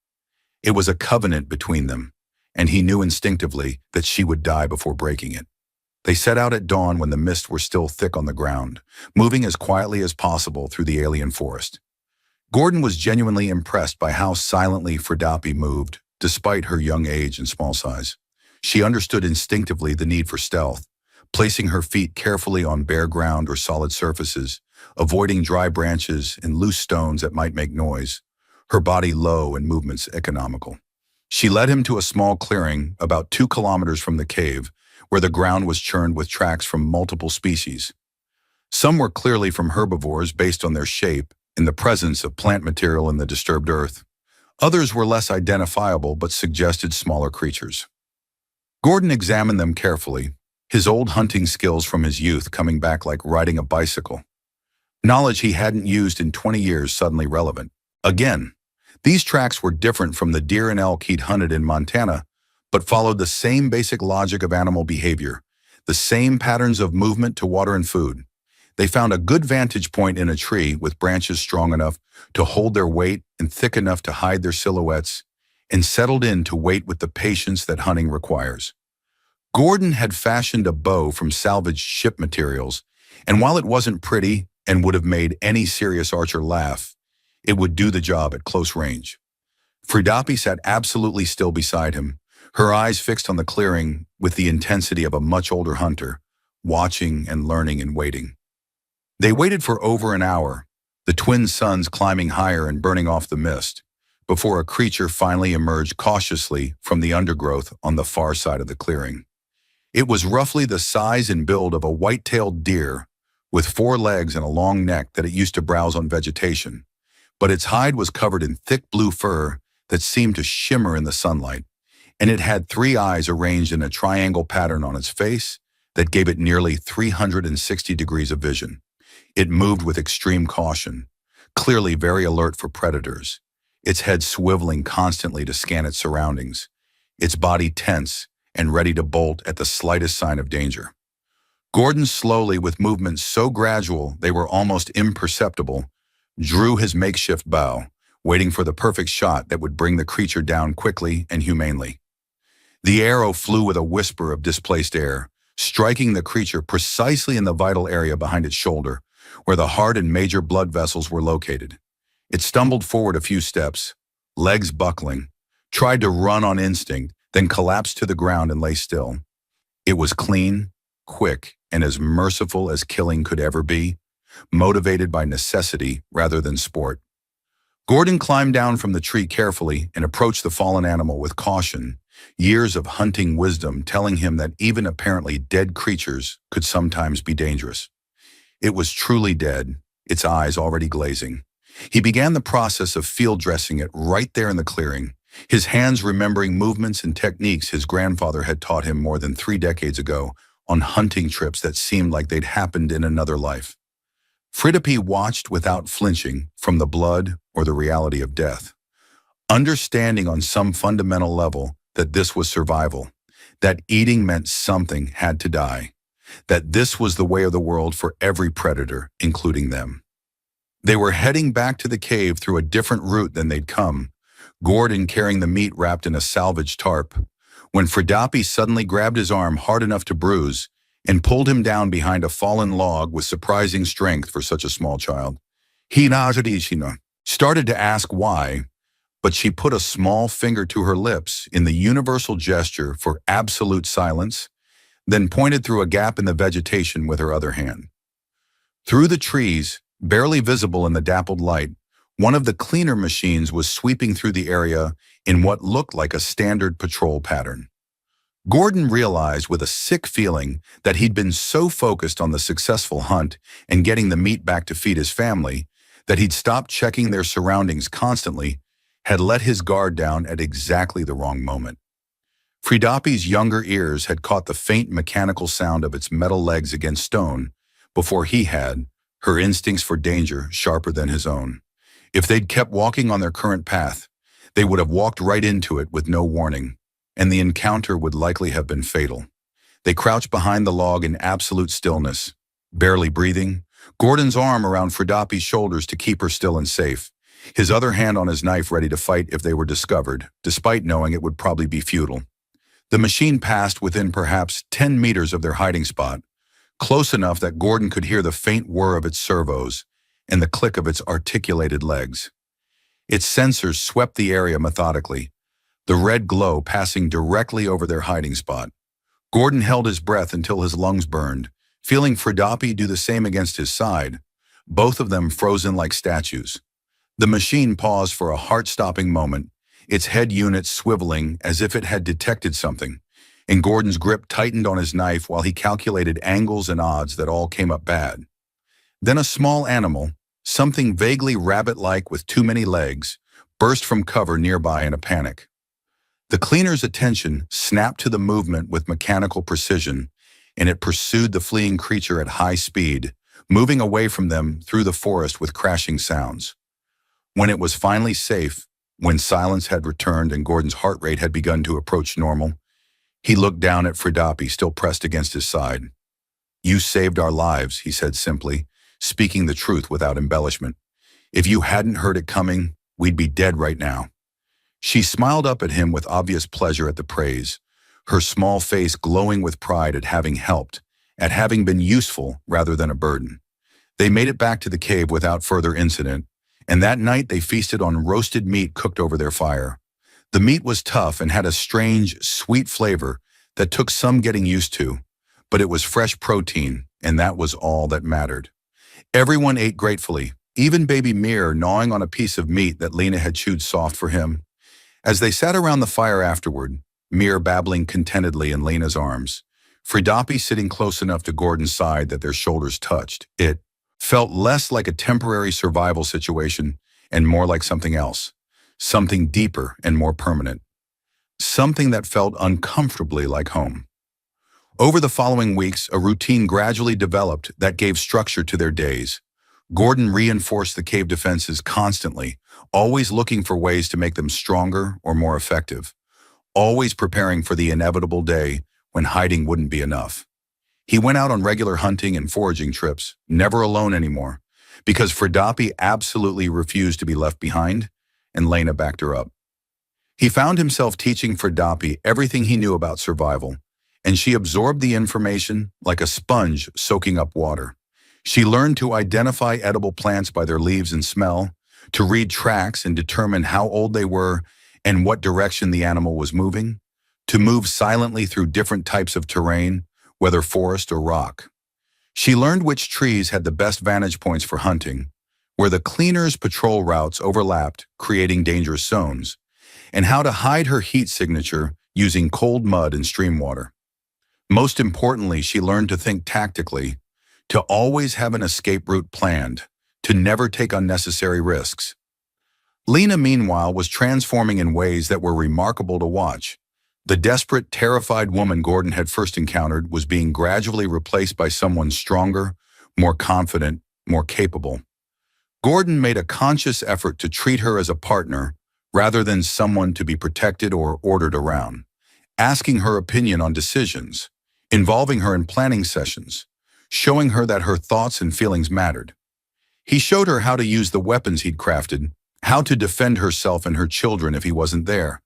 It was a covenant between them, and he knew instinctively that she would die before breaking it. They set out at dawn when the mists were still thick on the ground, moving as quietly as possible through the alien forest. Gordon was genuinely impressed by how silently Fridapi moved, despite her young age and small size. She understood instinctively the need for stealth, placing her feet carefully on bare ground or solid surfaces, avoiding dry branches and loose stones that might make noise, her body low and movements economical. She led him to a small clearing about 2 kilometers from the cave, where the ground was churned with tracks from multiple species. Some were clearly from herbivores based on their shape and the presence of plant material in the disturbed earth. Others were less identifiable but suggested smaller creatures. Gordon examined them carefully, his old hunting skills from his youth coming back like riding a bicycle. Knowledge he hadn't used in 20 years suddenly relevant. Again, these tracks were different from the deer and elk he'd hunted in Montana, but followed the same basic logic of animal behavior, the same patterns of movement to water and food. They found a good vantage point in a tree with branches strong enough to hold their weight and thick enough to hide their silhouettes, and settled in to wait with the patience that hunting requires. Gordon had fashioned a bow from salvaged ship materials, and while it wasn't pretty, and would have made any serious archer laugh. It would do the job at close range. Fridapi sat absolutely still beside him, her eyes fixed on the clearing with the intensity of a much older hunter, watching and learning and waiting. They waited for over an hour, the twin suns climbing higher and burning off the mist, before a creature finally emerged cautiously from the undergrowth on the far side of the clearing. It was roughly the size and build of a white-tailed deer, with 4 legs and a long neck that it used to browse on vegetation, but its hide was covered in thick blue fur that seemed to shimmer in the sunlight, and it had 3 eyes arranged in a triangle pattern on its face that gave it nearly 360 degrees of vision. It moved with extreme caution, clearly very alert for predators, its head swiveling constantly to scan its surroundings, its body tense and ready to bolt at the slightest sign of danger. Gordon slowly, with movements so gradual they were almost imperceptible, drew his makeshift bow, waiting for the perfect shot that would bring the creature down quickly and humanely. The arrow flew with a whisper of displaced air, striking the creature precisely in the vital area behind its shoulder, where the heart and major blood vessels were located. It stumbled forward a few steps, legs buckling, tried to run on instinct, then collapsed to the ground and lay still. It was clean, quick, and as merciful as killing could ever be, motivated by necessity rather than sport. Gordon climbed down from the tree carefully and approached the fallen animal with caution, years of hunting wisdom telling him that even apparently dead creatures could sometimes be dangerous. It was truly dead, its eyes already glazing. He began the process of field dressing it right there in the clearing, his hands remembering movements and techniques his grandfather had taught him more than 3 decades ago on hunting trips that seemed like they'd happened in another life. Fridapi watched without flinching from the blood or the reality of death, understanding on some fundamental level that this was survival, that eating meant something had to die, that this was the way of the world for every predator, including them. They were heading back to the cave through a different route than they'd come, Gordon carrying the meat wrapped in a salvaged tarp, when Fridapi suddenly grabbed his arm hard enough to bruise and pulled him down behind a fallen log with surprising strength for such a small child. Hina started to ask why, but she put a small finger to her lips in the universal gesture for absolute silence, then pointed through a gap in the vegetation with her other hand. Through the trees, barely visible in the dappled light, one of the cleaner machines was sweeping through the area in what looked like a standard patrol pattern. Gordon realized with a sick feeling that he'd been so focused on the successful hunt and getting the meat back to feed his family that he'd stopped checking their surroundings constantly, had let his guard down at exactly the wrong moment. Fridapi's younger ears had caught the faint mechanical sound of its metal legs against stone before he had, her instincts for danger sharper than his own. If they'd kept walking on their current path, they would have walked right into it with no warning, and the encounter would likely have been fatal. They crouched behind the log in absolute stillness, barely breathing, Gordon's arm around Fridapi's shoulders to keep her still and safe, his other hand on his knife ready to fight if they were discovered, despite knowing it would probably be futile. The machine passed within perhaps 10 meters of their hiding spot, close enough that Gordon could hear the faint whir of its servos and the click of its articulated legs. Its sensors swept the area methodically, the red glow passing directly over their hiding spot. Gordon held his breath until his lungs burned, feeling Fridapi do the same against his side, both of them frozen like statues. The machine paused for a heart-stopping moment, its head unit swiveling as if it had detected something, and Gordon's grip tightened on his knife while he calculated angles and odds that all came up bad. Then a small animal, something vaguely rabbit-like with too many legs, burst from cover nearby in a panic. The cleaner's attention snapped to the movement with mechanical precision, and it pursued the fleeing creature at high speed, moving away from them through the forest with crashing sounds. When it was finally safe, when silence had returned and Gordon's heart rate had begun to approach normal, he looked down at Fridapi, still pressed against his side. "You saved our lives," he said simply, speaking the truth without embellishment. "If you hadn't heard it coming, we'd be dead right now." She smiled up at him with obvious pleasure at the praise, her small face glowing with pride at having helped, at having been useful rather than a burden. They made it back to the cave without further incident, and that night they feasted on roasted meat cooked over their fire. The meat was tough and had a strange, sweet flavor that took some getting used to, but it was fresh protein, and that was all that mattered. Everyone ate gratefully, even baby Mir gnawing on a piece of meat that Lena had chewed soft for him. As they sat around the fire afterward, Mir babbling contentedly in Lena's arms, Fridapi sitting close enough to Gordon's side that their shoulders touched, it felt less like a temporary survival situation and more like something else, something deeper and more permanent, something that felt uncomfortably like home. Over the following weeks, a routine gradually developed that gave structure to their days. Gordon reinforced the cave defenses constantly, always looking for ways to make them stronger or more effective, always preparing for the inevitable day when hiding wouldn't be enough. He went out on regular hunting and foraging trips, never alone anymore, because Fridapi absolutely refused to be left behind, and Lena backed her up. He found himself teaching Fridapi everything he knew about survival, and she absorbed the information like a sponge soaking up water. She learned to identify edible plants by their leaves and smell, to read tracks and determine how old they were and what direction the animal was moving, to move silently through different types of terrain, whether forest or rock. She learned which trees had the best vantage points for hunting, where the cleaners' patrol routes overlapped, creating dangerous zones, and how to hide her heat signature using cold mud and stream water. Most importantly, she learned to think tactically, to always have an escape route planned, to never take unnecessary risks. Lena, meanwhile, was transforming in ways that were remarkable to watch. The desperate, terrified woman Gordon had first encountered was being gradually replaced by someone stronger, more confident, more capable. Gordon made a conscious effort to treat her as a partner rather than someone to be protected or ordered around, asking her opinion on decisions, involving her in planning sessions, showing her that her thoughts and feelings mattered. He showed her how to use the weapons he'd crafted, how to defend herself and her children if he wasn't there,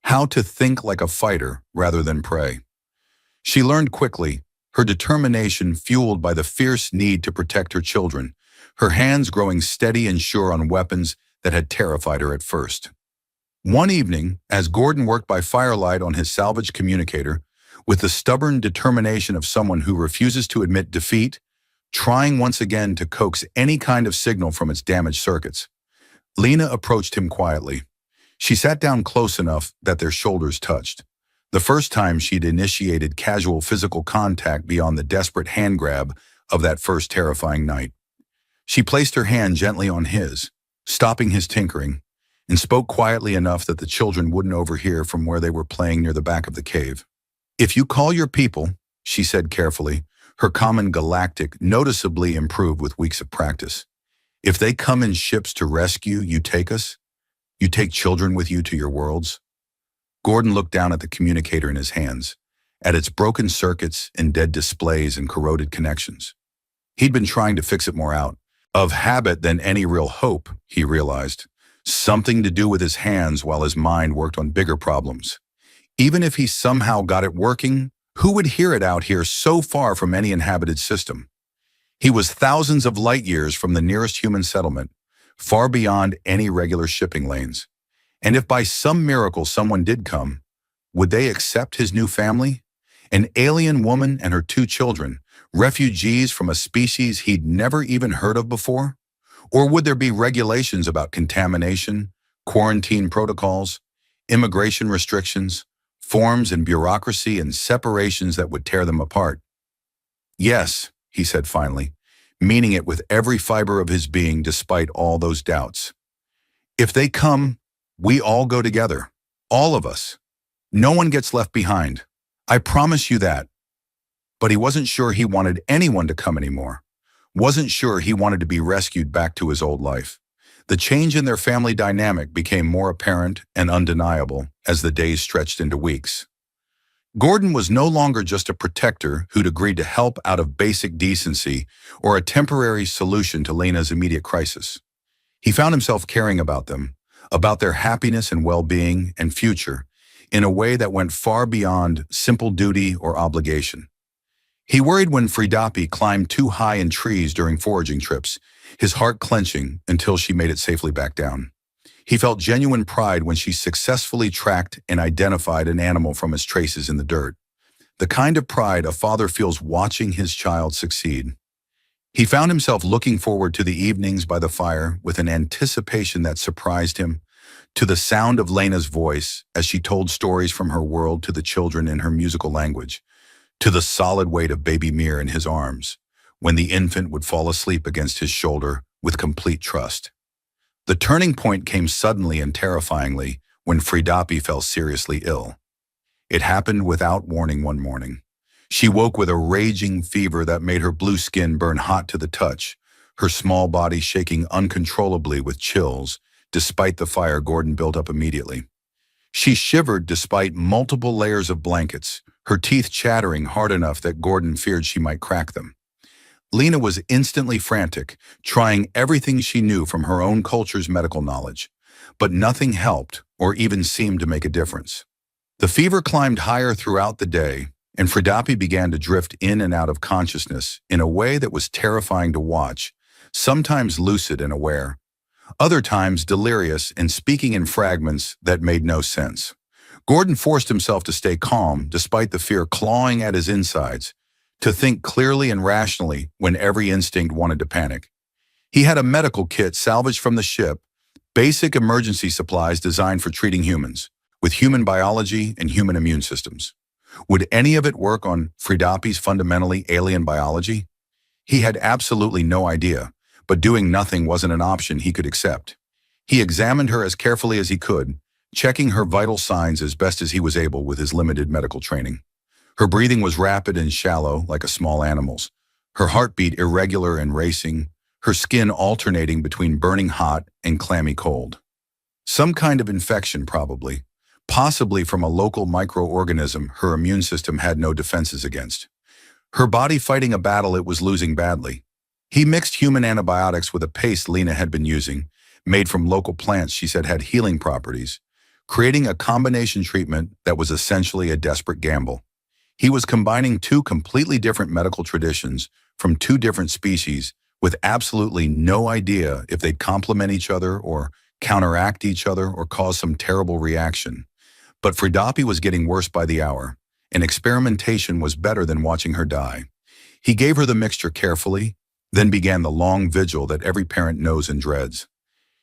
how to think like a fighter rather than prey. She learned quickly, her determination fueled by the fierce need to protect her children, her hands growing steady and sure on weapons that had terrified her at first. One evening, as Gordon worked by firelight on his salvage communicator, with the stubborn determination of someone who refuses to admit defeat, trying once again to coax any kind of signal from its damaged circuits, Lena approached him quietly. She sat down close enough that their shoulders touched. The first time she'd initiated casual physical contact beyond the desperate hand grab of that first terrifying night. She placed her hand gently on his, stopping his tinkering, and spoke quietly enough that the children wouldn't overhear from where they were playing near the back of the cave. "If you call your people," she said carefully, her common galactic noticeably improved with weeks of practice. "If they come in ships to rescue, you take us? You take children with you to your worlds?" Gordon looked down at the communicator in his hands, at its broken circuits and dead displays and corroded connections. He'd been trying to fix it more out of habit than any real hope, he realized. Something to do with his hands while his mind worked on bigger problems. Even if he somehow got it working, who would hear it out here so far from any inhabited system? He was thousands of light years from the nearest human settlement, far beyond any regular shipping lanes. And if by some miracle someone did come, would they accept his new family? An alien woman and her 2 children, refugees from a species he'd never even heard of before? Or would there be regulations about contamination, quarantine protocols, immigration restrictions, forms and bureaucracy and separations that would tear them apart? "Yes," he said finally, meaning it with every fiber of his being despite all those doubts. "If they come, we all go together. All of us. No one gets left behind. I promise you that." But he wasn't sure he wanted anyone to come anymore. Wasn't sure he wanted to be rescued back to his old life. The change in their family dynamic became more apparent and undeniable as the days stretched into weeks. Gordon was no longer just a protector who'd agreed to help out of basic decency or a temporary solution to Lena's immediate crisis. He found himself caring about them, about their happiness and well-being and future, in a way that went far beyond simple duty or obligation. He worried when Fridapi climbed too high in trees during foraging trips, his heart clenching until she made it safely back down. He felt genuine pride when she successfully tracked and identified an animal from its traces in the dirt, the kind of pride a father feels watching his child succeed. He found himself looking forward to the evenings by the fire with an anticipation that surprised him, to the sound of Lena's voice as she told stories from her world to the children in her musical language, to the solid weight of baby Mir in his arms, when the infant would fall asleep against his shoulder with complete trust. The turning point came suddenly and terrifyingly when Fridapi fell seriously ill. It happened without warning one morning. She woke with a raging fever that made her blue skin burn hot to the touch, her small body shaking uncontrollably with chills, despite the fire Gordon built up immediately. She shivered despite multiple layers of blankets, her teeth chattering hard enough that Gordon feared she might crack them. Lena was instantly frantic, trying everything she knew from her own culture's medical knowledge, but nothing helped or even seemed to make a difference. The fever climbed higher throughout the day, and Fridapi began to drift in and out of consciousness in a way that was terrifying to watch, sometimes lucid and aware, other times delirious and speaking in fragments that made no sense. Gordon forced himself to stay calm despite the fear clawing at his insides, to think clearly and rationally when every instinct wanted to panic. He had a medical kit salvaged from the ship, basic emergency supplies designed for treating humans, with human biology and human immune systems. Would any of it work on Fridapi's fundamentally alien biology? He had absolutely no idea, but doing nothing wasn't an option he could accept. He examined her as carefully as he could, checking her vital signs as best as he was able with his limited medical training. Her breathing was rapid and shallow, like a small animal's, her heartbeat irregular and racing, her skin alternating between burning hot and clammy cold. Some kind of infection, probably, possibly from a local microorganism her immune system had no defenses against. Her body fighting a battle it was losing badly. He mixed human antibiotics with a paste Lena had been using, made from local plants she said had healing properties, creating a combination treatment that was essentially a desperate gamble. He was combining two completely different medical traditions from two different species with absolutely no idea if they'd complement each other or counteract each other or cause some terrible reaction. But Fridapi was getting worse by the hour, and experimentation was better than watching her die. He gave her the mixture carefully, then began the long vigil that every parent knows and dreads.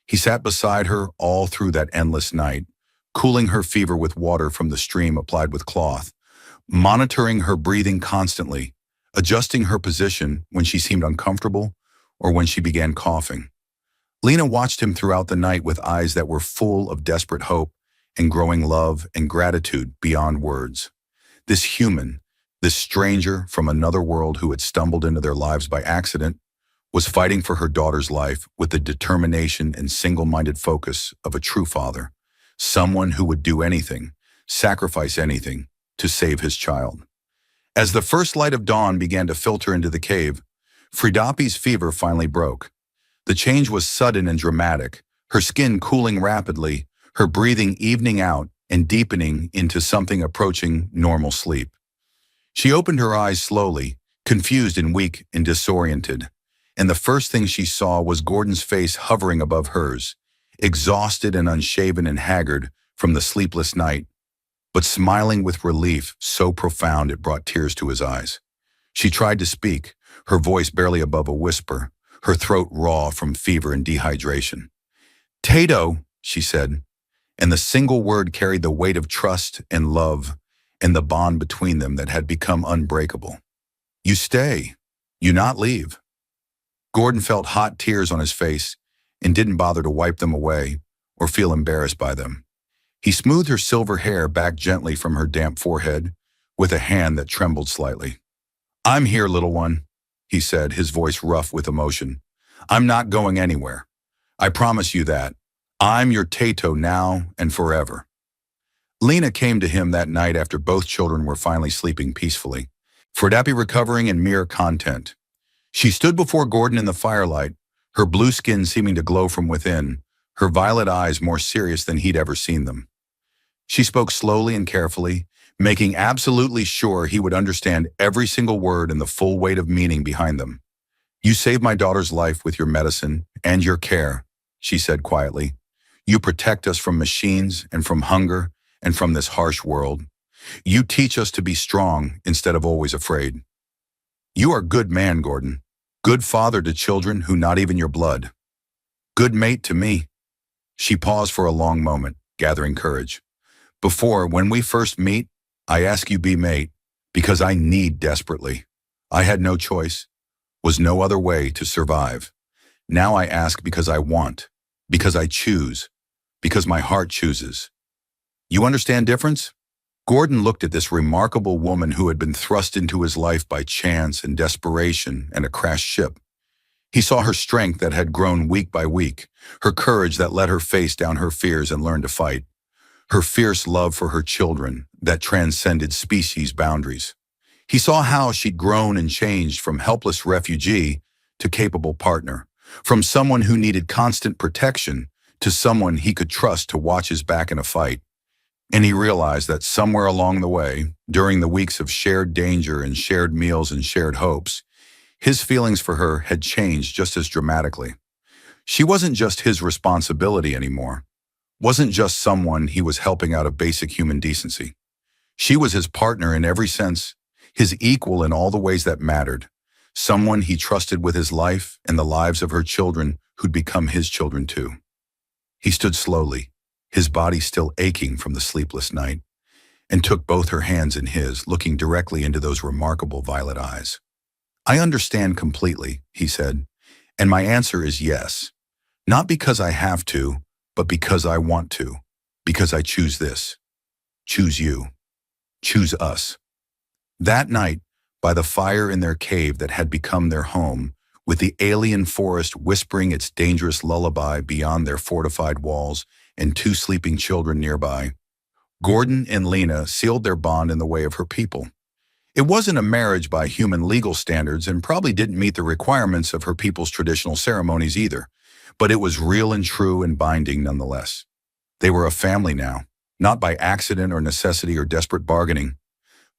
He sat beside her all through that endless night, cooling her fever with water from the stream applied with cloth, monitoring her breathing constantly, adjusting her position when she seemed uncomfortable or when she began coughing. Lena watched him throughout the night with eyes that were full of desperate hope and growing love and gratitude beyond words. This human, this stranger from another world who had stumbled into their lives by accident, was fighting for her daughter's life with the determination and single-minded focus of a true father, someone who would do anything, sacrifice anything, to save his child. As the first light of dawn began to filter into the cave, Fridapi's fever finally broke. The change was sudden and dramatic, her skin cooling rapidly, her breathing evening out and deepening into something approaching normal sleep. She opened her eyes slowly, confused and weak and disoriented, and the first thing she saw was Gordon's face hovering above hers, exhausted and unshaven and haggard from the sleepless night, but smiling with relief so profound it brought tears to his eyes. She tried to speak, her voice barely above a whisper, her throat raw from fever and dehydration. "Tato," she said, and the single word carried the weight of trust and love and the bond between them that had become unbreakable. "You stay. You not leave." Gordon felt hot tears on his face and didn't bother to wipe them away or feel embarrassed by them. He smoothed her silver hair back gently from her damp forehead with a hand that trembled slightly. "I'm here, little one," he said, his voice rough with emotion. "I'm not going anywhere. I promise you that. I'm your Tato now and forever." Lena came to him that night after both children were finally sleeping peacefully, Fridapi recovering and Mir content. She stood before Gordon in the firelight, her blue skin seeming to glow from within, her violet eyes more serious than he'd ever seen them. She spoke slowly and carefully, making absolutely sure he would understand every single word and the full weight of meaning behind them. "You saved my daughter's life with your medicine and your care," she said quietly. "You protect us from machines and from hunger and from this harsh world. You teach us to be strong instead of always afraid. You are a good man, Gordon. Good father to children who not even your blood. Good mate to me." She paused for a long moment, gathering courage. "Before, when we first meet, I ask you be mate, because I need desperately. I had no choice, was no other way to survive. Now I ask because I want, because I choose, because my heart chooses. You understand difference?" Gordon looked at this remarkable woman who had been thrust into his life by chance and desperation and a crashed ship. He saw her strength that had grown week by week, her courage that let her face down her fears and learn to fight, her fierce love for her children that transcended species boundaries. He saw how she'd grown and changed from helpless refugee to capable partner, from someone who needed constant protection to someone he could trust to watch his back in a fight. And he realized that somewhere along the way, during the weeks of shared danger and shared meals and shared hopes, his feelings for her had changed just as dramatically. She wasn't just his responsibility anymore, wasn't just someone he was helping out of basic human decency. She was his partner in every sense, his equal in all the ways that mattered, someone he trusted with his life and the lives of her children who'd become his children too. He stood slowly, his body still aching from the sleepless night, and took both her hands in his, looking directly into those remarkable violet eyes. "I understand completely," he said, "and my answer is yes. Not because I have to, but because I want to, because I choose this. Choose you. Choose us." That night, by the fire in their cave that had become their home, with the alien forest whispering its dangerous lullaby beyond their fortified walls and two sleeping children nearby, Gordon and Lena sealed their bond in the way of her people. It wasn't a marriage by human legal standards and probably didn't meet the requirements of her people's traditional ceremonies either, but it was real and true and binding nonetheless. They were a family now, not by accident or necessity or desperate bargaining,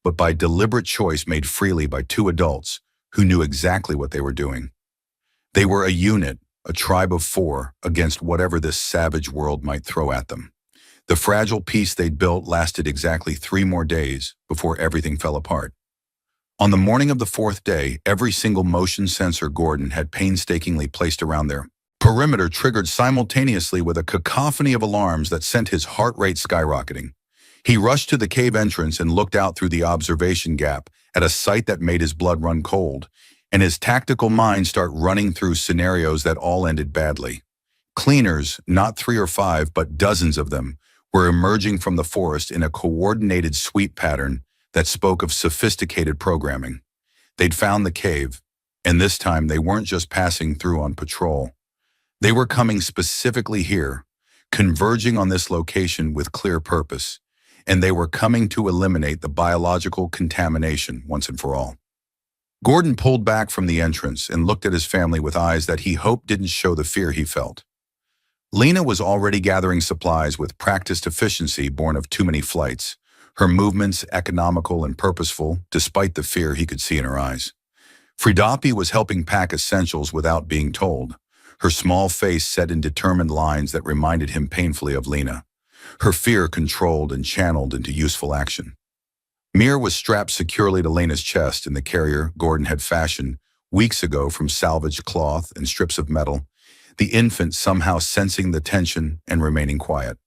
but by deliberate choice made freely by two adults who knew exactly what they were doing. They were a unit, a tribe of four, against whatever this savage world might throw at them. The fragile peace they'd built lasted exactly 3 more days before everything fell apart. On the morning of the 4th day, every single motion sensor Gordon had painstakingly placed around their perimeter triggered simultaneously with a cacophony of alarms that sent his heart rate skyrocketing. He rushed to the cave entrance and looked out through the observation gap at a sight that made his blood run cold, and his tactical mind start running through scenarios that all ended badly. Cleaners, not 3 or 5, but dozens of them, were emerging from the forest in a coordinated sweep pattern that spoke of sophisticated programming. They'd found the cave, and this time they weren't just passing through on patrol. They were coming specifically here, converging on this location with clear purpose, and they were coming to eliminate the biological contamination once and for all. Gordon pulled back from the entrance and looked at his family with eyes that he hoped didn't show the fear he felt. Lena was already gathering supplies with practiced efficiency born of too many flights, her movements economical and purposeful despite the fear he could see in her eyes. Fridapi was helping pack essentials without being told, her small face set in determined lines that reminded him painfully of Lena, her fear controlled and channeled into useful action. Mir was strapped securely to Lena's chest in the carrier Gordon had fashioned weeks ago from salvaged cloth and strips of metal, the infant somehow sensing the tension and remaining quiet.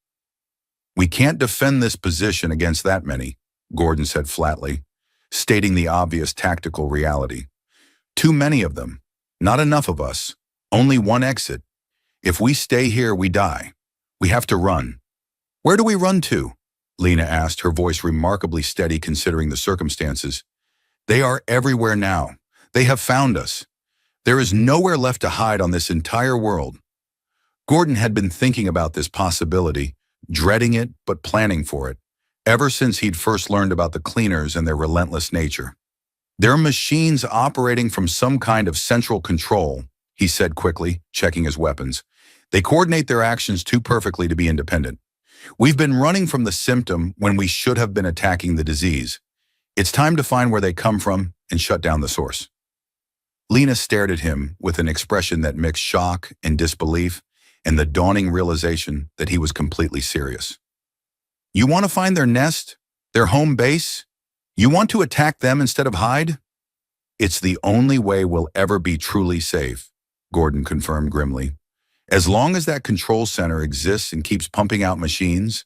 "We can't defend this position against that many," Gordon said flatly, stating the obvious tactical reality. "Too many of them. Not enough of us. Only one exit. If we stay here, we die. We have to run." "Where do we run to?" Lena asked, her voice remarkably steady considering the circumstances. "They are everywhere now. They have found us. There is nowhere left to hide on this entire world." Gordon had been thinking about this possibility, dreading it but planning for it, ever since he'd first learned about the cleaners and their relentless nature. "They're machines operating from some kind of central control," he said quickly, checking his weapons. "They coordinate their actions too perfectly to be independent. We've been running from the symptom when we should have been attacking the disease. It's time to find where they come from and shut down the source." Lena stared at him with an expression that mixed shock and disbelief and the dawning realization that he was completely serious. "You want to find their nest? Their home base? You want to attack them instead of hide?" "It's the only way we'll ever be truly safe," Gordon confirmed grimly. "As long as that control center exists and keeps pumping out machines,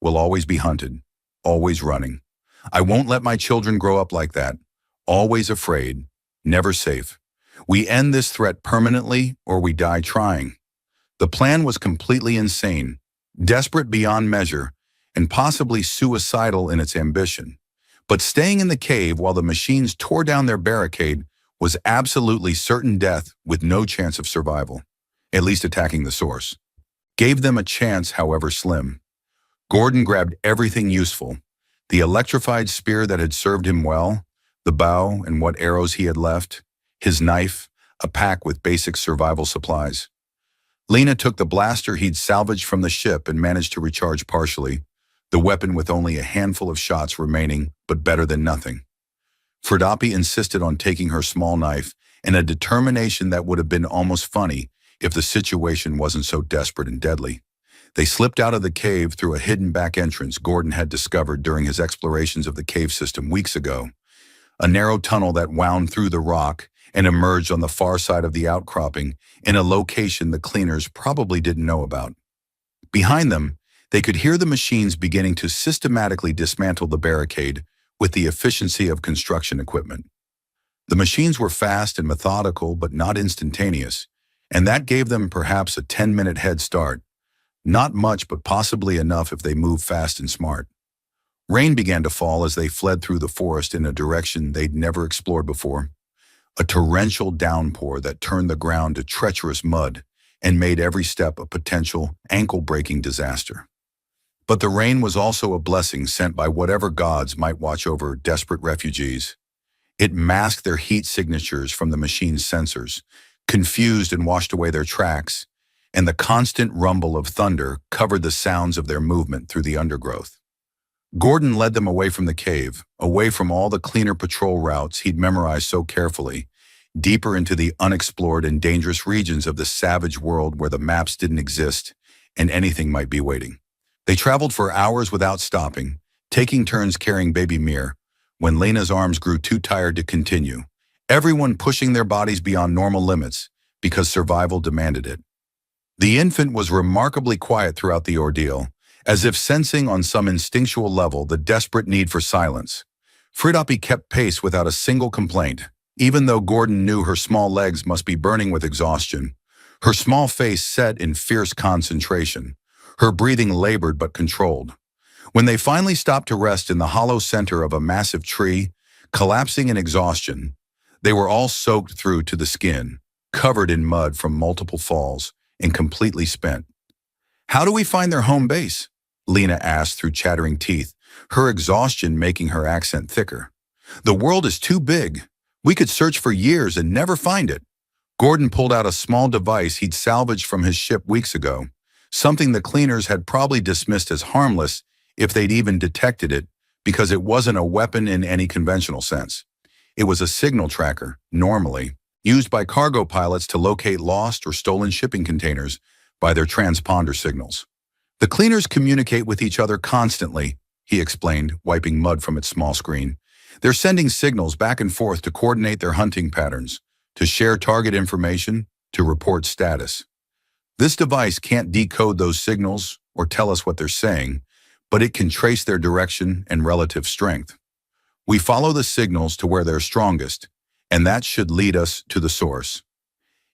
we'll always be hunted, always running. I won't let my children grow up like that, always afraid, never safe. We end this threat permanently or we die trying." The plan was completely insane, desperate beyond measure, and possibly suicidal in its ambition. But staying in the cave while the machines tore down their barricade was absolutely certain death with no chance of survival, at least attacking the source. Gave them a chance, however slim. Gordon grabbed everything useful, the electrified spear that had served him well, the bow and what arrows he had left, his knife, a pack with basic survival supplies. Lena took the blaster he'd salvaged from the ship and managed to recharge partially, the weapon with only a handful of shots remaining, but better than nothing. Fridapi insisted on taking her small knife, and a determination that would have been almost funny if the situation wasn't so desperate and deadly. They slipped out of the cave through a hidden back entrance Gordon had discovered during his explorations of the cave system weeks ago, a narrow tunnel that wound through the rock and emerged on the far side of the outcropping in a location the cleaners probably didn't know about. Behind them, they could hear the machines beginning to systematically dismantle the barricade with the efficiency of construction equipment. The machines were fast and methodical, but not instantaneous, and that gave them perhaps a 10-minute head start. Not much, but possibly enough if they moved fast and smart. Rain began to fall as they fled through the forest in a direction they'd never explored before. A torrential downpour that turned the ground to treacherous mud and made every step a potential, ankle-breaking disaster. But the rain was also a blessing sent by whatever gods might watch over desperate refugees. It masked their heat signatures from the machine's sensors, confused and washed away their tracks, and the constant rumble of thunder covered the sounds of their movement through the undergrowth. Gordon led them away from the cave, away from all the cleaner patrol routes he'd memorized so carefully, deeper into the unexplored and dangerous regions of the savage world where the maps didn't exist and anything might be waiting. They traveled for hours without stopping, taking turns carrying baby Mir, when Lena's arms grew too tired to continue, everyone pushing their bodies beyond normal limits because survival demanded it. The infant was remarkably quiet throughout the ordeal, as if sensing on some instinctual level the desperate need for silence. Fridapi kept pace without a single complaint, even though Gordon knew her small legs must be burning with exhaustion, her small face set in fierce concentration, her breathing labored but controlled. When they finally stopped to rest in the hollow center of a massive tree, collapsing in exhaustion, they were all soaked through to the skin, covered in mud from multiple falls, and completely spent. "How do we find their home base?" Lena asked through chattering teeth, her exhaustion making her accent thicker. "The world is too big. We could search for years and never find it." Gordon pulled out a small device he'd salvaged from his ship weeks ago, something the cleaners had probably dismissed as harmless if they'd even detected it, because it wasn't a weapon in any conventional sense. It was a signal tracker, normally, used by cargo pilots to locate lost or stolen shipping containers by their transponder signals. "The cleaners communicate with each other constantly," he explained, wiping mud from its small screen. "They're sending signals back and forth to coordinate their hunting patterns, to share target information, to report status. This device can't decode those signals or tell us what they're saying, but it can trace their direction and relative strength. We follow the signals to where they're strongest, and that should lead us to the source."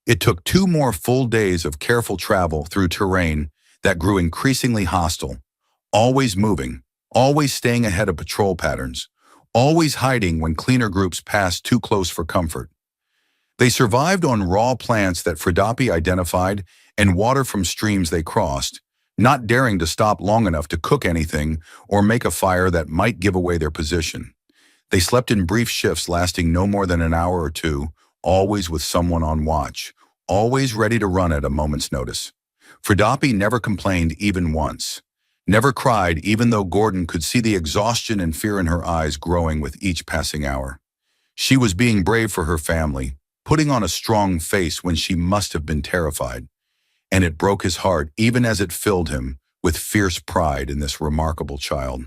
It took 2 more full days of careful travel through terrain that grew increasingly hostile, always moving, always staying ahead of patrol patterns, always hiding when cleaner groups passed too close for comfort. They survived on raw plants that Fridapi identified and water from streams they crossed, not daring to stop long enough to cook anything or make a fire that might give away their position. They slept in brief shifts lasting no more than an hour or two, always with someone on watch, always ready to run at a moment's notice. Fridapi never complained even once. never cried even though Gordon could see the exhaustion and fear in her eyes growing with each passing hour. She was being brave for her family, putting on a strong face when she must have been terrified, and it broke his heart even as it filled him with fierce pride in this remarkable child.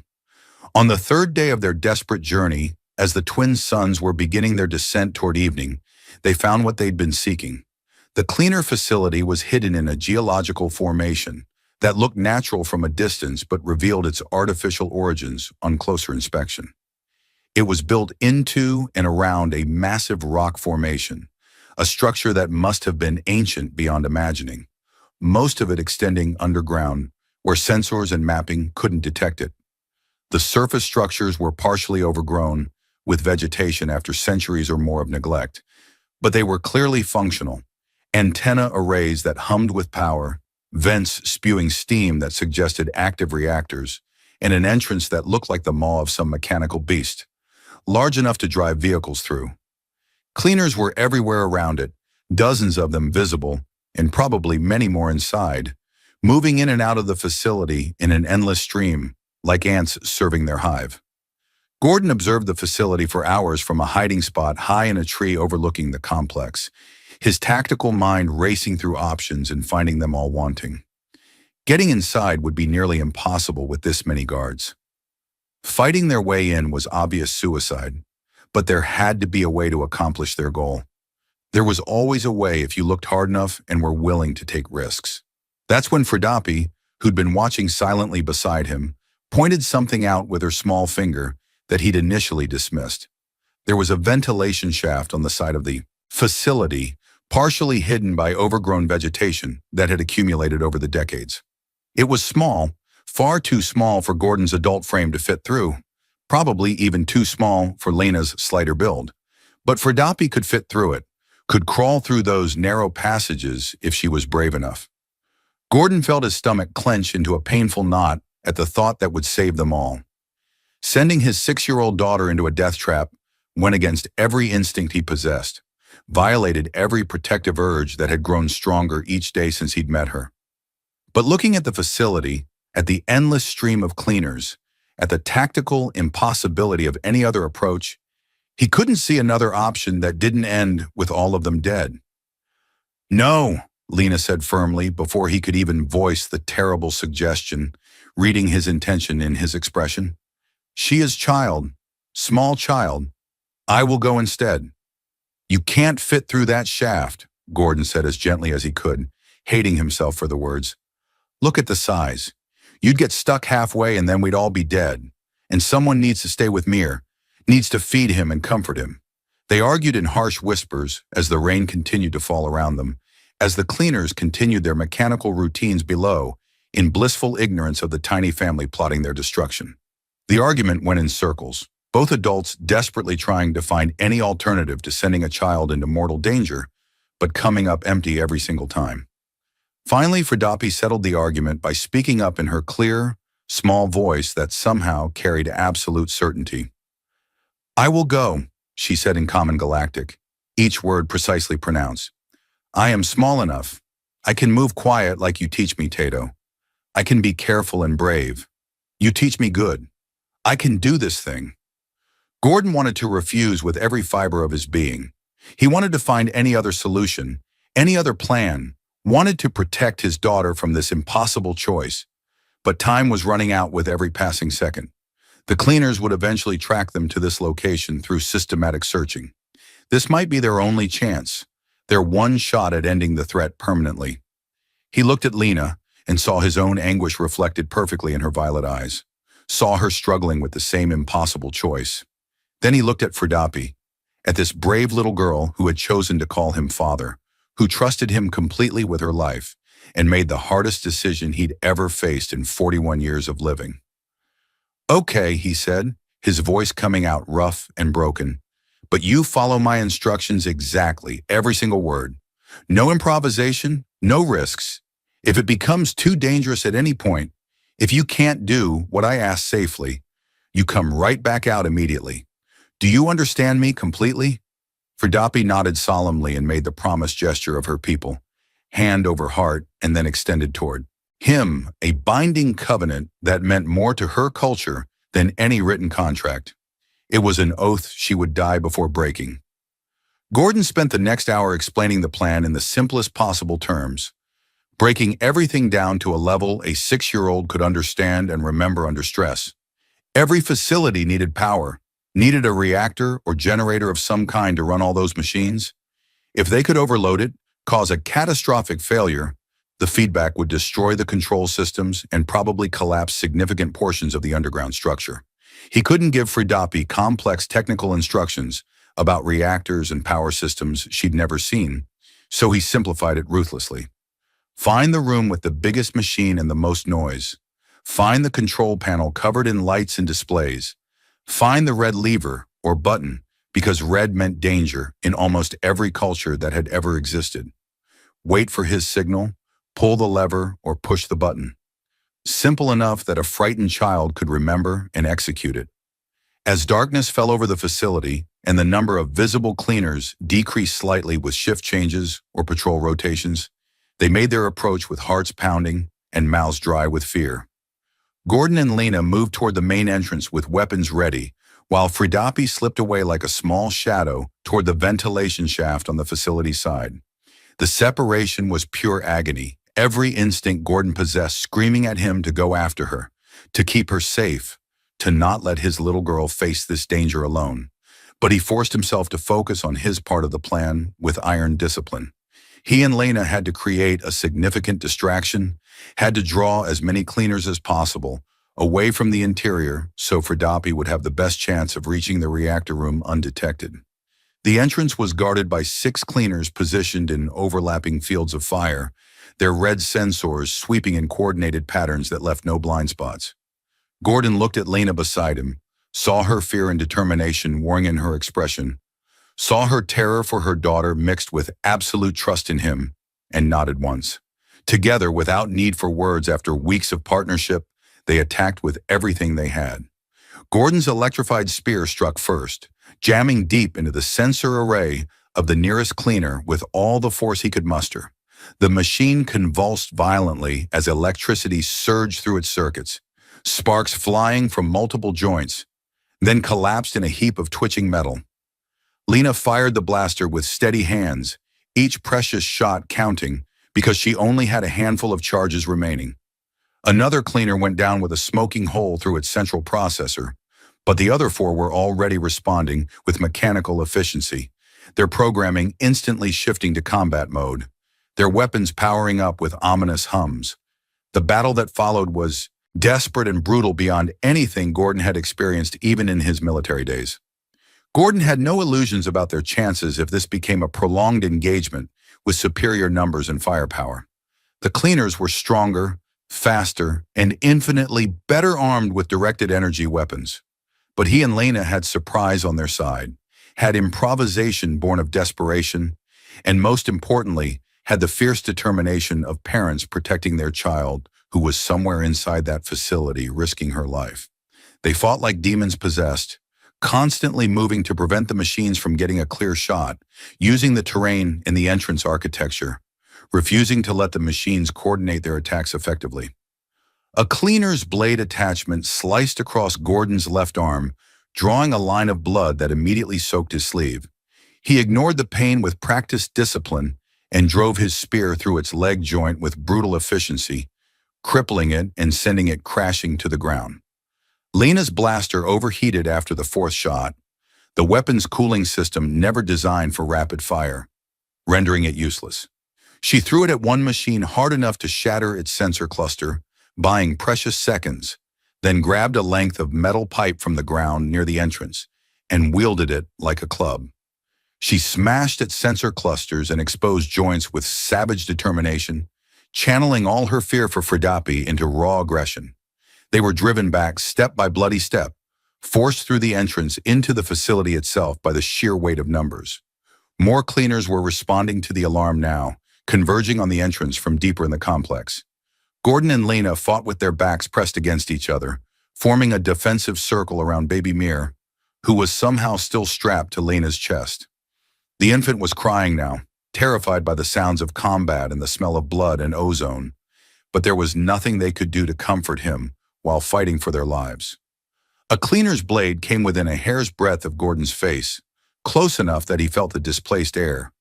On the third day of their desperate journey, as the twin suns were beginning their descent toward evening, they found what they'd been seeking. The cleaner facility was hidden in a geological formation that looked natural from a distance but revealed its artificial origins on closer inspection. It was built into and around a massive rock formation, a structure that must have been ancient beyond imagining, most of it extending underground, where sensors and mapping couldn't detect it. The surface structures were partially overgrown with vegetation after centuries or more of neglect, but they were clearly functional. Antenna arrays that hummed with power, vents spewing steam that suggested active reactors, and an entrance that looked like the maw of some mechanical beast, large enough to drive vehicles through. Cleaners were everywhere around it, dozens of them visible, and probably many more inside, moving in and out of the facility in an endless stream, like ants serving their hive. Gordon observed the facility for hours from a hiding spot high in a tree overlooking the complex, his tactical mind racing through options and finding them all wanting. Getting inside would be nearly impossible with this many guards. Fighting their way in was obvious suicide, but there had to be a way to accomplish their goal. There was always a way if you looked hard enough and were willing to take risks. That's when Fredapi, who'd been watching silently beside him, pointed something out with her small finger that he'd initially dismissed. There was a ventilation shaft on the side of the facility, partially hidden by overgrown vegetation that had accumulated over the decades. It was small, far too small for Gordon's adult frame to fit through, probably even too small for Lena's slighter build. But Fredapi could fit through it, could crawl through those narrow passages if she was brave enough. Gordon felt his stomach clench into a painful knot at the thought that would save them all. Sending his 6-year-old daughter into a death trap went against every instinct he possessed, violated every protective urge that had grown stronger each day since he'd met her. But looking at the facility, at the endless stream of cleaners, at the tactical impossibility of any other approach, he couldn't see another option that didn't end with all of them dead. "No," Lena said firmly before he could even voice the terrible suggestion, reading his intention in his expression. "She is child, small child. I will go instead." "You can't fit through that shaft," Gordon said as gently as he could, hating himself for the words. "Look at the size. You'd get stuck halfway and then we'd all be dead. And someone needs to stay with Mir, needs to feed him and comfort him." They argued in harsh whispers as the rain continued to fall around them, as the cleaners continued their mechanical routines below, in blissful ignorance of the tiny family plotting their destruction. The argument went in circles, both adults desperately trying to find any alternative to sending a child into mortal danger, but coming up empty every single time. Finally, Fredapi settled the argument by speaking up in her clear, small voice that somehow carried absolute certainty. "I will go," she said in common galactic, each word precisely pronounced. "I am small enough. I can move quiet like you teach me, Tato. I can be careful and brave. You teach me good. I can do this thing." Gordon wanted to refuse with every fiber of his being. He wanted to find any other solution, any other plan, wanted to protect his daughter from this impossible choice. But time was running out with every passing second. The cleaners would eventually track them to this location through systematic searching. This might be their only chance, their one shot at ending the threat permanently. He looked at Lena and saw his own anguish reflected perfectly in her violet eyes, saw her struggling with the same impossible choice. Then he looked at Fredapi, at this brave little girl who had chosen to call him father, who trusted him completely with her life and made the hardest decision he'd ever faced in 41 years of living. "Okay," he said, his voice coming out rough and broken, "but you follow my instructions exactly, every single word. No improvisation, no risks. If it becomes too dangerous at any point, if you can't do what I ask safely, you come right back out immediately. Do you understand me completely?" Fredapi nodded solemnly and made the promised gesture of her people, hand over heart and then extended toward Him, a binding covenant that meant more to her culture than any written contract. It was an oath she would die before breaking. Gordon spent the next hour explaining the plan in the simplest possible terms, breaking everything down to a level a 6-year-old could understand and remember under stress. Every facility needed power, needed a reactor or generator of some kind to run all those machines. If they could overload it, cause a catastrophic failure, the feedback would destroy the control systems and probably collapse significant portions of the underground structure. He couldn't give Fridapi complex technical instructions about reactors and power systems she'd never seen, so he simplified it ruthlessly. Find the room with the biggest machine and the most noise. Find the control panel covered in lights and displays. Find the red lever or button, because red meant danger in almost every culture that had ever existed. Wait for his signal, pull the lever, or push the button. Simple enough that a frightened child could remember and execute it. As darkness fell over the facility and the number of visible cleaners decreased slightly with shift changes or patrol rotations, they made their approach with hearts pounding and mouths dry with fear. Gordon and Lena moved toward the main entrance with weapons ready, while Fridapi slipped away like a small shadow toward the ventilation shaft on the facility side. The separation was pure agony, every instinct Gordon possessed screaming at him to go after her, to keep her safe, to not let his little girl face this danger alone. But he forced himself to focus on his part of the plan with iron discipline. He and Lena had to create a significant distraction, had to draw as many cleaners as possible away from the interior so Fridapi would have the best chance of reaching the reactor room undetected. The entrance was guarded by 6 cleaners positioned in overlapping fields of fire, their red sensors sweeping in coordinated patterns that left no blind spots. Gordon looked at Lena beside him, saw her fear and determination warring in her expression, saw her terror for her daughter mixed with absolute trust in him, and nodded once. Together, without need for words after weeks of partnership, they attacked with everything they had. Gordon's electrified spear struck first, jamming deep into the sensor array of the nearest cleaner with all the force he could muster. The machine convulsed violently as electricity surged through its circuits, sparks flying from multiple joints, then collapsed in a heap of twitching metal. Lena fired the blaster with steady hands, each precious shot counting because she only had a handful of charges remaining. Another cleaner went down with a smoking hole through its central processor, but the other 4 were already responding with mechanical efficiency, their programming instantly shifting to combat mode, their weapons powering up with ominous hums. The battle that followed was desperate and brutal beyond anything Gordon had experienced even in his military days. Gordon had no illusions about their chances if this became a prolonged engagement with superior numbers and firepower. The cleaners were stronger, faster, and infinitely better armed with directed energy weapons. But he and Lena had surprise on their side, had improvisation born of desperation, and most importantly, had the fierce determination of parents protecting their child who was somewhere inside that facility risking her life. They fought like demons possessed, constantly moving to prevent the machines from getting a clear shot, using the terrain in the entrance architecture, refusing to let the machines coordinate their attacks effectively. A cleaner's blade attachment sliced across Gordon's left arm, drawing a line of blood that immediately soaked his sleeve. He ignored the pain with practiced discipline and drove his spear through its leg joint with brutal efficiency, crippling it and sending it crashing to the ground. Lena's blaster overheated after the 4th shot, the weapon's cooling system never designed for rapid fire, rendering it useless. She threw it at one machine hard enough to shatter its sensor cluster, buying precious seconds, then grabbed a length of metal pipe from the ground near the entrance and wielded it like a club. She smashed its sensor clusters and exposed joints with savage determination, channeling all her fear for Fridapi into raw aggression. They were driven back step by bloody step, forced through the entrance into the facility itself by the sheer weight of numbers. More cleaners were responding to the alarm now, converging on the entrance from deeper in the complex. Gordon and Lena fought with their backs pressed against each other, forming a defensive circle around baby Mir, who was somehow still strapped to Lena's chest. The infant was crying now, terrified by the sounds of combat and the smell of blood and ozone. but there was nothing they could do to comfort him while fighting for their lives. A cleaner's blade came within a hair's breadth of Gordon's face, close enough that he felt the displaced air.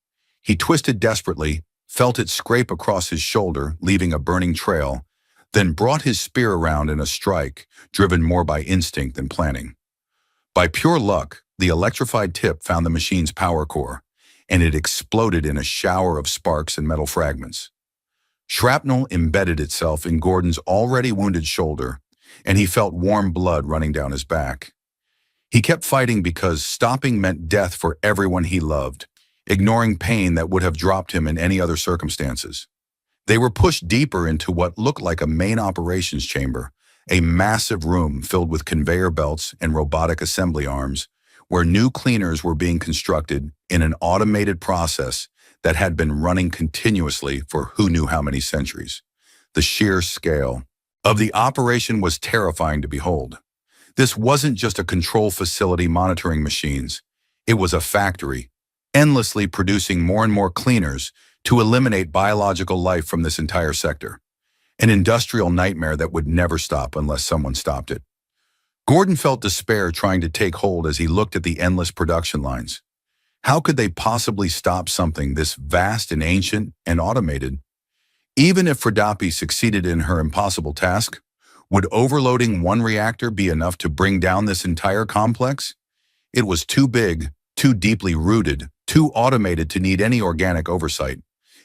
He twisted desperately, felt it scrape across his shoulder, leaving a burning trail, then brought his spear around in a strike, driven more by instinct than planning. By pure luck, the electrified tip found the machine's power core, and it exploded in a shower of sparks and metal fragments. Shrapnel embedded itself in Gordon's already wounded shoulder, and he felt warm blood running down his back. He kept fighting because stopping meant death for everyone he loved, ignoring pain that would have dropped him in any other circumstances. They were pushed deeper into what looked like a main operations chamber, a massive room filled with conveyor belts and robotic assembly arms, where new cleaners were being constructed in an automated process that had been running continuously for who knew how many centuries. The sheer scale of the operation was terrifying to behold. This wasn't just a control facility monitoring machines. It was a factory, endlessly producing more and more cleaners to eliminate biological life from this entire sector. An industrial nightmare that would never stop unless someone stopped it. Gordon felt despair trying to take hold as he looked at the endless production lines. How could they possibly stop something this vast and ancient and automated? Even if Fridapi succeeded in her impossible task, would overloading one reactor be enough to bring down this entire complex? It was too big, too deeply rooted, too automated to need any organic oversight.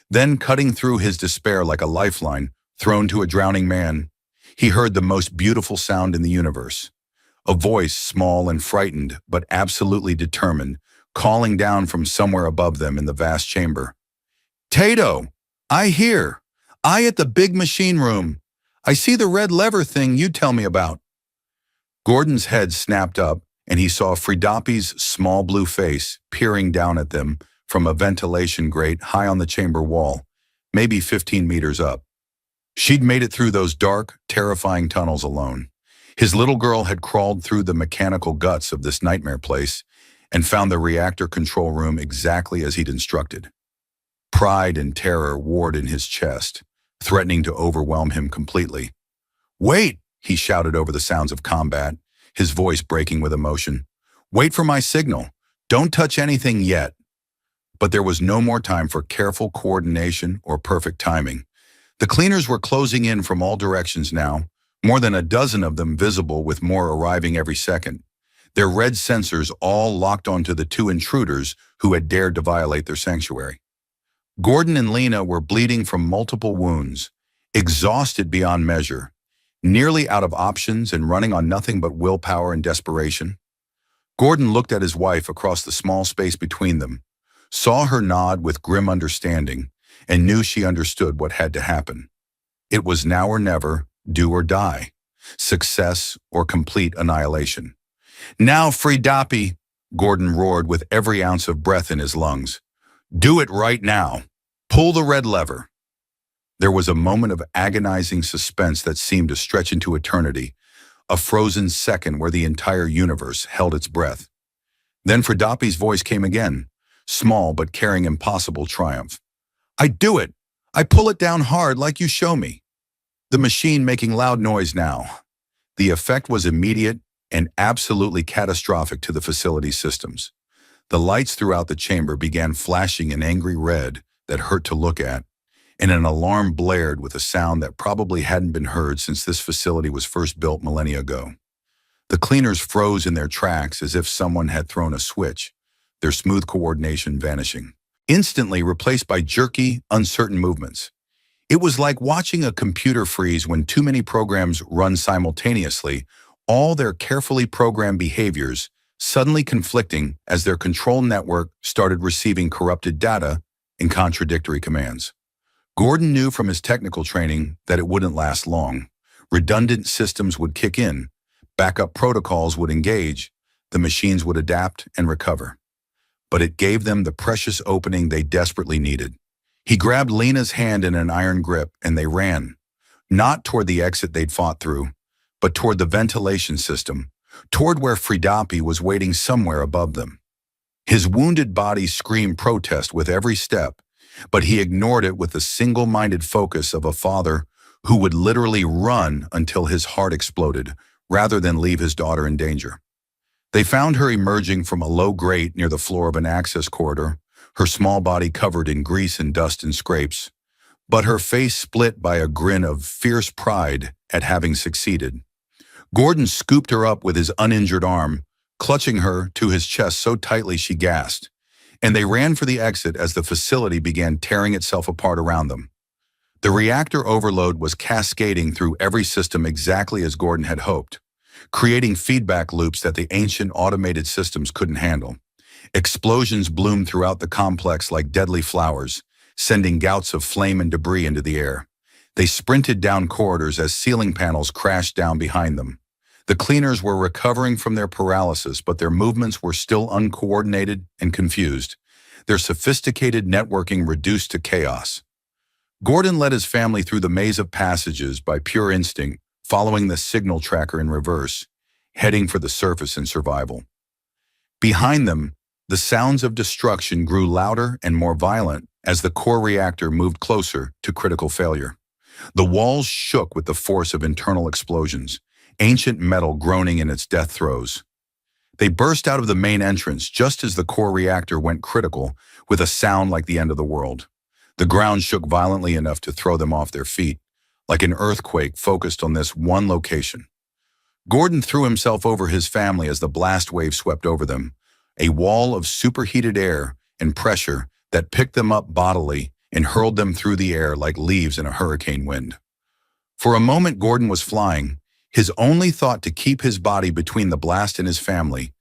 Then, cutting through his despair like a lifeline thrown to a drowning man, he heard the most beautiful sound in the universe. A voice, small and frightened, but absolutely determined, calling down from somewhere above them in the vast chamber. "Tato! I hear! I at the big machine room! I see the red lever thing you tell me about." Gordon's head snapped up, and he saw Fridapi's small blue face peering down at them from a ventilation grate high on the chamber wall, maybe 15 meters up. She'd made it through those dark, terrifying tunnels alone. His little girl had crawled through the mechanical guts of this nightmare place and found the reactor control room exactly as he'd instructed. Pride and terror warred in his chest, threatening to overwhelm him completely. "Wait!" he shouted over the sounds of combat, his voice breaking with emotion. "Wait for my signal. Don't touch anything yet." But there was no more time for careful coordination or perfect timing. The cleaners were closing in from all directions now, more than a dozen of them visible with more arriving every second. Their red sensors all locked onto the two intruders who had dared to violate their sanctuary. Gordon and Lena were bleeding from multiple wounds, exhausted beyond measure, nearly out of options and running on nothing but willpower and desperation. Gordon looked at his wife across the small space between them, saw her nod with grim understanding, and knew she understood what had to happen. It was now or never, do or die, success or complete annihilation. "Now, Fridapi," Gordon roared with every ounce of breath in his lungs. "Do it right now. Pull the red lever." There was a moment of agonizing suspense that seemed to stretch into eternity, a frozen second where the entire universe held its breath. Then Fridapi's voice came again, small but carrying impossible triumph. "I do it! I pull it down hard like you show me." The machine making loud noise now. The effect was immediate and absolutely catastrophic to the facility's systems. The lights throughout the chamber began flashing an angry red that hurt to look at, and an alarm blared with a sound that probably hadn't been heard since this facility was first built millennia ago. The cleaners froze in their tracks as if someone had thrown a switch, their smooth coordination vanishing, instantly replaced by jerky, uncertain movements. It was like watching a computer freeze when too many programs run simultaneously, all their carefully programmed behaviors suddenly conflicting as their control network started receiving corrupted data and contradictory commands. Gordon knew from his technical training that it wouldn't last long. Redundant systems would kick in, backup protocols would engage, the machines would adapt and recover. But it gave them the precious opening they desperately needed. He grabbed Lena's hand in an iron grip and they ran, not toward the exit they'd fought through, but toward the ventilation system, toward where Fridapi was waiting somewhere above them. His wounded body screamed protest with every step, but he ignored it with the single-minded focus of a father who would literally run until his heart exploded, rather than leave his daughter in danger. They found her emerging from a low grate near the floor of an access corridor, her small body covered in grease and dust and scrapes, but her face split by a grin of fierce pride at having succeeded. Gordon scooped her up with his uninjured arm, clutching her to his chest so tightly she gasped, and they ran for the exit as the facility began tearing itself apart around them. The reactor overload was cascading through every system exactly as Gordon had hoped, creating feedback loops that the ancient automated systems couldn't handle. Explosions bloomed throughout the complex like deadly flowers, sending gouts of flame and debris into the air. They sprinted down corridors as ceiling panels crashed down behind them. The cleaners were recovering from their paralysis, but their movements were still uncoordinated and confused, their sophisticated networking reduced to chaos. Gordon led his family through the maze of passages by pure instinct, following the signal tracker in reverse, heading for the surface and survival. Behind them, the sounds of destruction grew louder and more violent as the core reactor moved closer to critical failure. The walls shook with the force of internal explosions, ancient metal groaning in its death throes. They burst out of the main entrance just as the core reactor went critical, with a sound like the end of the world. The ground shook violently enough to throw them off their feet, like an earthquake focused on this one location. Gordon threw himself over his family as the blast wave swept over them, a wall of superheated air and pressure that picked them up bodily and hurled them through the air like leaves in a hurricane wind. For a moment, Gordon was flying, his only thought to keep his body between the blast and his family,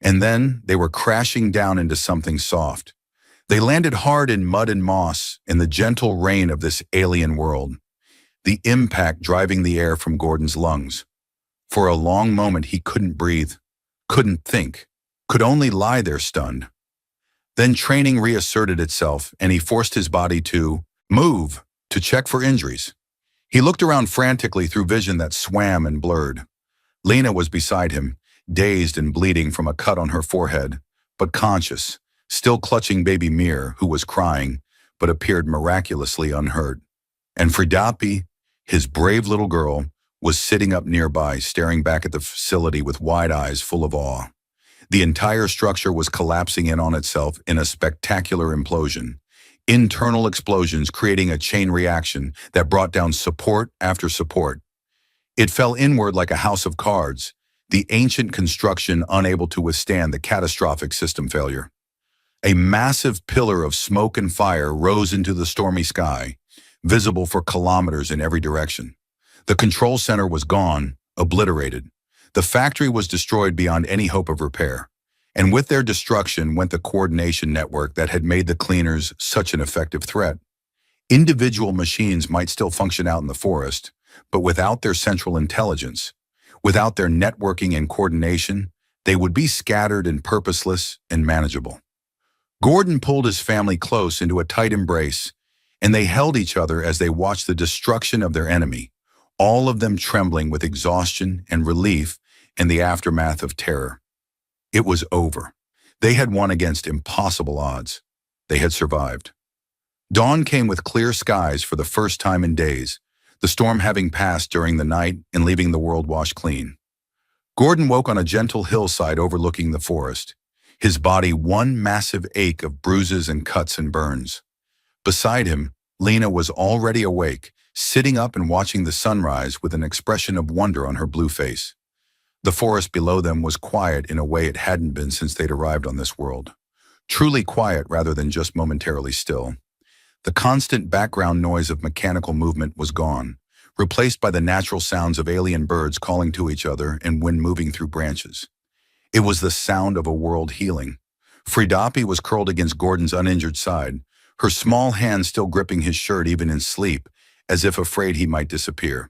and then they were crashing down into something soft. They landed hard in mud and moss in the gentle rain of this alien world, the impact driving the air from Gordon's lungs. For a long moment he couldn't breathe, couldn't think, could only lie there stunned. Then training reasserted itself and he forced his body to move, to check for injuries. He looked around frantically through vision that swam and blurred. Lena was beside him, dazed and bleeding from a cut on her forehead, but conscious, still clutching baby Mir, who was crying, but appeared miraculously unhurt. And Fridapi, his brave little girl, was sitting up nearby, staring back at the facility with wide eyes full of awe. The entire structure was collapsing in on itself in a spectacular implosion. Internal explosions creating a chain reaction that brought down support after support. It fell inward like a house of cards, the ancient construction unable to withstand the catastrophic system failure. A massive pillar of smoke and fire rose into the stormy sky, visible for kilometers in every direction. The control center was gone, obliterated. The factory was destroyed beyond any hope of repair. And with their destruction went the coordination network that had made the cleaners such an effective threat. Individual machines might still function out in the forest, but without their central intelligence, without their networking and coordination, they would be scattered and purposeless and manageable. Gordon pulled his family close into a tight embrace, and they held each other as they watched the destruction of their enemy, all of them trembling with exhaustion and relief in the aftermath of terror. It was over. They had won against impossible odds. They had survived. Dawn came with clear skies for the first time in days, the storm having passed during the night and leaving the world washed clean. Gordon woke on a gentle hillside overlooking the forest, his body one massive ache of bruises and cuts and burns. Beside him, Lena was already awake, sitting up and watching the sunrise with an expression of wonder on her blue face. The forest below them was quiet in a way it hadn't been since they'd arrived on this world. Truly quiet rather than just momentarily still. The constant background noise of mechanical movement was gone, replaced by the natural sounds of alien birds calling to each other and wind moving through branches. It was the sound of a world healing. Fridapi was curled against Gordon's uninjured side, her small hand still gripping his shirt even in sleep, as if afraid he might disappear.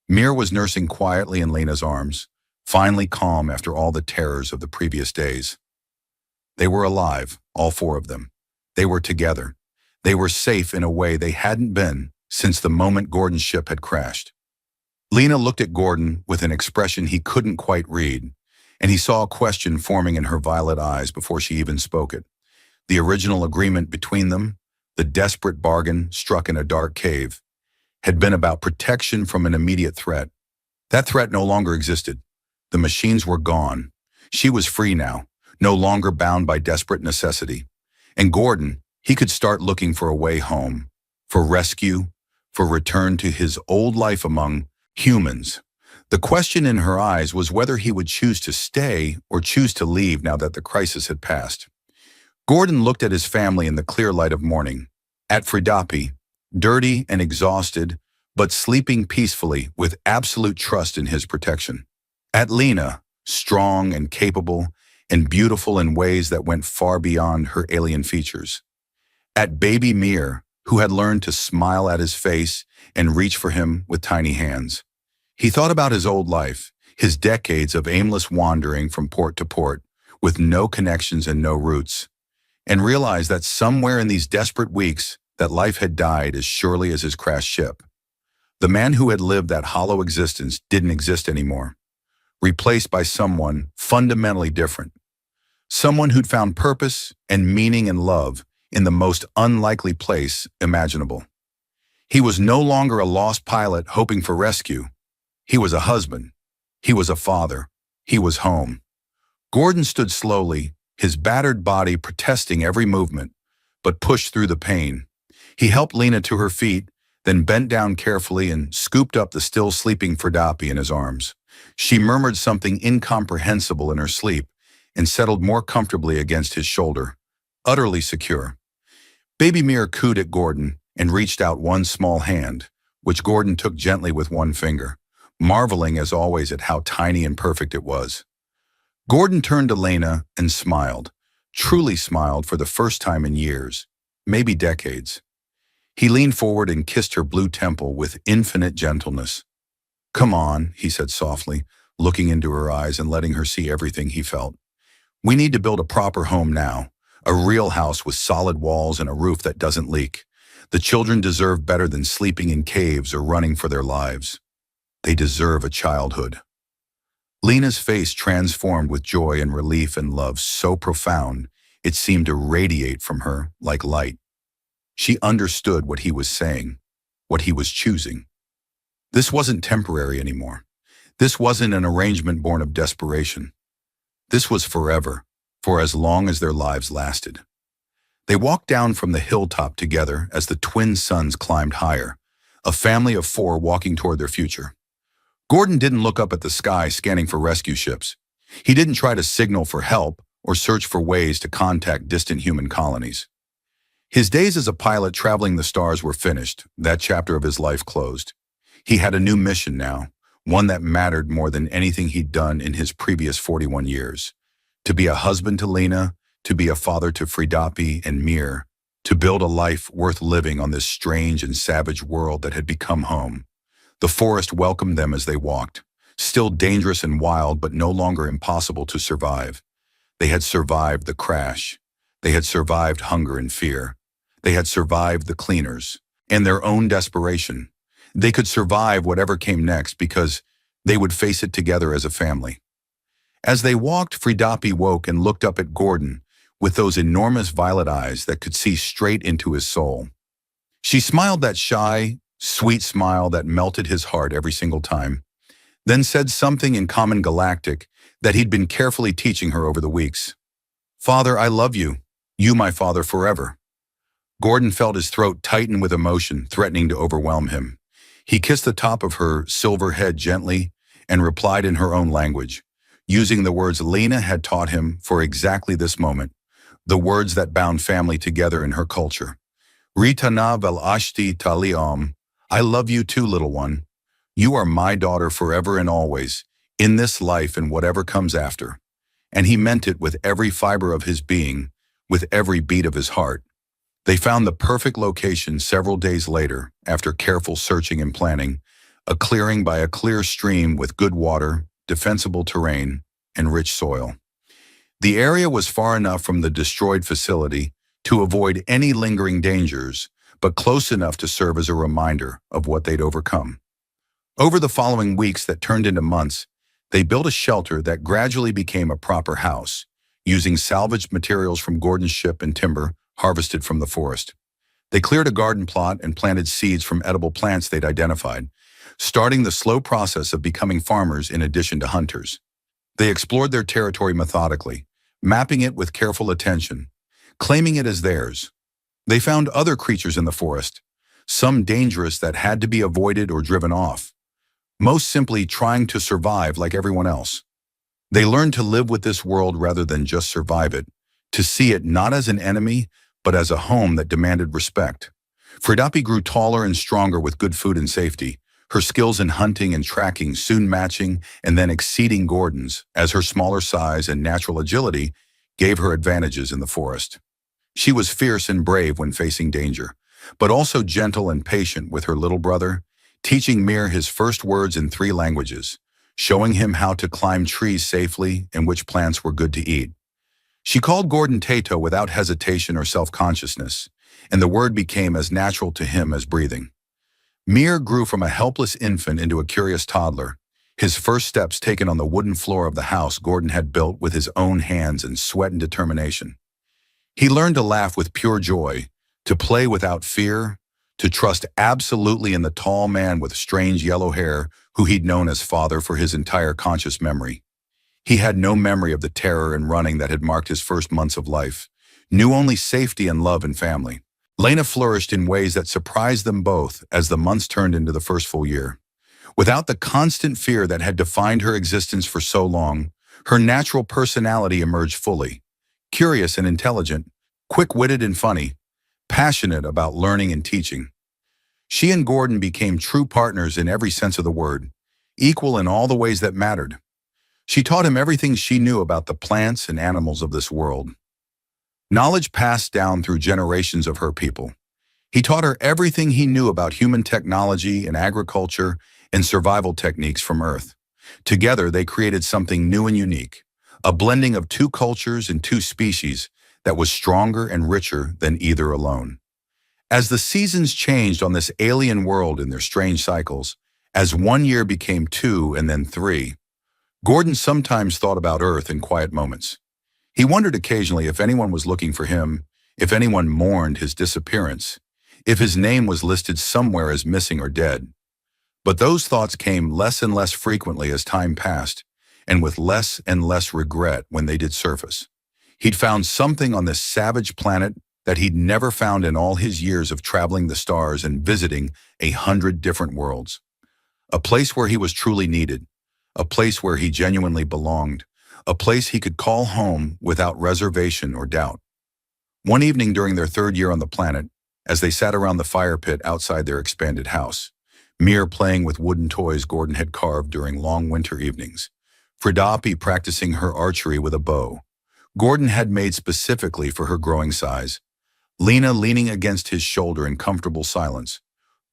Mir was nursing quietly in Lena's arms, finally calm after all the terrors of the previous days. They were alive, all four of them. They were together. They were safe in a way they hadn't been since the moment Gordon's ship had crashed. Lena looked at Gordon with an expression he couldn't quite read, and he saw a question forming in her violet eyes before she even spoke it. The original agreement between them, the desperate bargain struck in a dark cave, had been about protection from an immediate threat. That threat no longer existed. The machines were gone. She was free now, no longer bound by desperate necessity. And Gordon, he could start looking for a way home, for rescue, for return to his old life among humans. The question in her eyes was whether he would choose to stay or choose to leave now that the crisis had passed. Gordon looked at his family in the clear light of morning. At Fridapi, dirty and exhausted, but sleeping peacefully with absolute trust in his protection. At Lena, strong and capable and beautiful in ways that went far beyond her alien features. At baby Mir, who had learned to smile at his face and reach for him with tiny hands. He thought about his old life, his decades of aimless wandering from port to port, with no connections and no roots, and realized that somewhere in these desperate weeks that life had died as surely as his crashed ship. The man who had lived that hollow existence didn't exist anymore, replaced by someone fundamentally different. Someone who'd found purpose and meaning and love in the most unlikely place imaginable. He was no longer a lost pilot hoping for rescue. He was a husband. He was a father. He was home. Gordon stood slowly, his battered body protesting every movement, but pushed through the pain. He helped Lena to her feet, then bent down carefully and scooped up the still sleeping Fridapi in his arms. She murmured something incomprehensible in her sleep and settled more comfortably against his shoulder, utterly secure. Baby Mir cooed at Gordon and reached out one small hand, which Gordon took gently with one finger, marveling as always at how tiny and perfect it was. Gordon turned to Lena and smiled, truly smiled for the first time in years, maybe decades. He leaned forward and kissed her blue temple with infinite gentleness. "Come on," he said softly, looking into her eyes and letting her see everything he felt. "We need to build a proper home now, a real house with solid walls and a roof that doesn't leak. The children deserve better than sleeping in caves or running for their lives. They deserve a childhood." Lena's face transformed with joy and relief and love so profound it seemed to radiate from her like light. She understood what he was saying, what he was choosing. This wasn't temporary anymore. This wasn't an arrangement born of desperation. This was forever, for as long as their lives lasted. They walked down from the hilltop together as the twin suns climbed higher, a family of four walking toward their future. Gordon didn't look up at the sky scanning for rescue ships. He didn't try to signal for help or search for ways to contact distant human colonies. His days as a pilot traveling the stars were finished, that chapter of his life closed. He had a new mission now, one that mattered more than anything he'd done in his previous 41 years. To be a husband to Lena, to be a father to Fridapi and Mir, to build a life worth living on this strange and savage world that had become home. The forest welcomed them as they walked, still dangerous and wild but no longer impossible to survive. They had survived the crash. They had survived hunger and fear. They had survived the cleaners and their own desperation. They could survive whatever came next because they would face it together as a family. As they walked, Fridapi woke and looked up at Gordon with those enormous violet eyes that could see straight into his soul. She smiled that shy, sweet smile that melted his heart every single time, then said something in common galactic that he'd been carefully teaching her over the weeks. "Father, I love you. You, my father, forever." Gordon felt his throat tighten with emotion, threatening to overwhelm him. He kissed the top of her silver head gently and replied in her own language, using the words Lena had taught him for exactly this moment, the words that bound family together in her culture. "Ritana vel ashti taliom. I love you too, little one. You are my daughter forever and always, in this life and whatever comes after." And he meant it with every fiber of his being, with every beat of his heart. They found the perfect location several days later, after careful searching and planning, a clearing by a clear stream with good water, defensible terrain, and rich soil. The area was far enough from the destroyed facility to avoid any lingering dangers, but close enough to serve as a reminder of what they'd overcome. Over the following weeks that turned into months, they built a shelter that gradually became a proper house, using salvaged materials from Gordon's ship and timber harvested from the forest. They cleared a garden plot and planted seeds from edible plants they'd identified, starting the slow process of becoming farmers in addition to hunters. They explored their territory methodically, mapping it with careful attention, claiming it as theirs. They found other creatures in the forest, some dangerous that had to be avoided or driven off, most simply trying to survive like everyone else. They learned to live with this world rather than just survive it, to see it not as an enemy, but as a home that demanded respect. Fridapi grew taller and stronger with good food and safety, her skills in hunting and tracking soon matching and then exceeding Gordon's, as her smaller size and natural agility gave her advantages in the forest. She was fierce and brave when facing danger, but also gentle and patient with her little brother, teaching Mir his first words in 3 languages, showing him how to climb trees safely and which plants were good to eat. She called Gordon Tato without hesitation or self-consciousness, and the word became as natural to him as breathing. Mir grew from a helpless infant into a curious toddler, his first steps taken on the wooden floor of the house Gordon had built with his own hands in sweat and determination. He learned to laugh with pure joy, to play without fear, to trust absolutely in the tall man with strange yellow hair who he'd known as father for his entire conscious memory. He had no memory of the terror and running that had marked his first months of life, knew only safety and love and family. Lena flourished in ways that surprised them both as the months turned into the first full year. Without the constant fear that had defined her existence for so long, her natural personality emerged fully. Curious and intelligent, quick-witted and funny, passionate about learning and teaching. She and Gordon became true partners in every sense of the word, equal in all the ways that mattered. She taught him everything she knew about the plants and animals of this world. Knowledge passed down through generations of her people. He taught her everything he knew about human technology and agriculture and survival techniques from Earth. Together, they created something new and unique, a blending of 2 cultures and 2 species that was stronger and richer than either alone. As the seasons changed on this alien world in their strange cycles, as 1 year became 2 and then 3, Gordon sometimes thought about Earth in quiet moments. He wondered occasionally if anyone was looking for him, if anyone mourned his disappearance, if his name was listed somewhere as missing or dead. But those thoughts came less and less frequently as time passed, and with less and less regret when they did surface. He'd found something on this savage planet that he'd never found in all his years of traveling the stars and visiting 100 different worlds. A place where he was truly needed, a place where he genuinely belonged, a place he could call home without reservation or doubt. One evening during their 3rd year on the planet, as they sat around the fire pit outside their expanded house, Mir playing with wooden toys Gordon had carved during long winter evenings, Fridapi practicing her archery with a bow Gordon had made specifically for her growing size, Lena leaning against his shoulder in comfortable silence,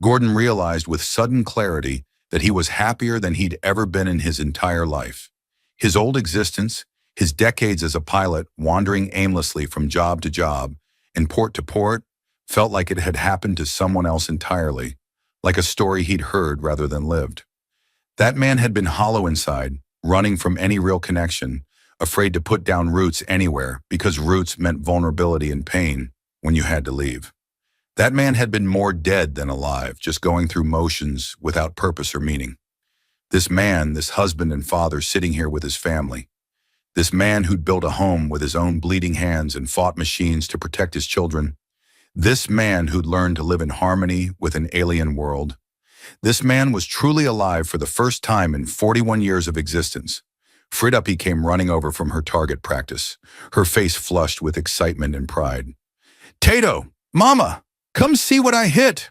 Gordon realized with sudden clarity that he was happier than he'd ever been in his entire life. His old existence, his decades as a pilot wandering aimlessly from job to job and port to port, felt like it had happened to someone else entirely, like a story he'd heard rather than lived. That man had been hollow inside, running from any real connection, afraid to put down roots anywhere because roots meant vulnerability and pain when you had to leave. That man had been more dead than alive, just going through motions without purpose or meaning. This man, this husband and father sitting here with his family. This man who'd built a home with his own bleeding hands and fought machines to protect his children. This man who'd learned to live in harmony with an alien world. This man was truly alive for the first time in 41 years of existence. Fridapi came running over from her target practice, her face flushed with excitement and pride. "Tato! Mama! Come see what I hit!"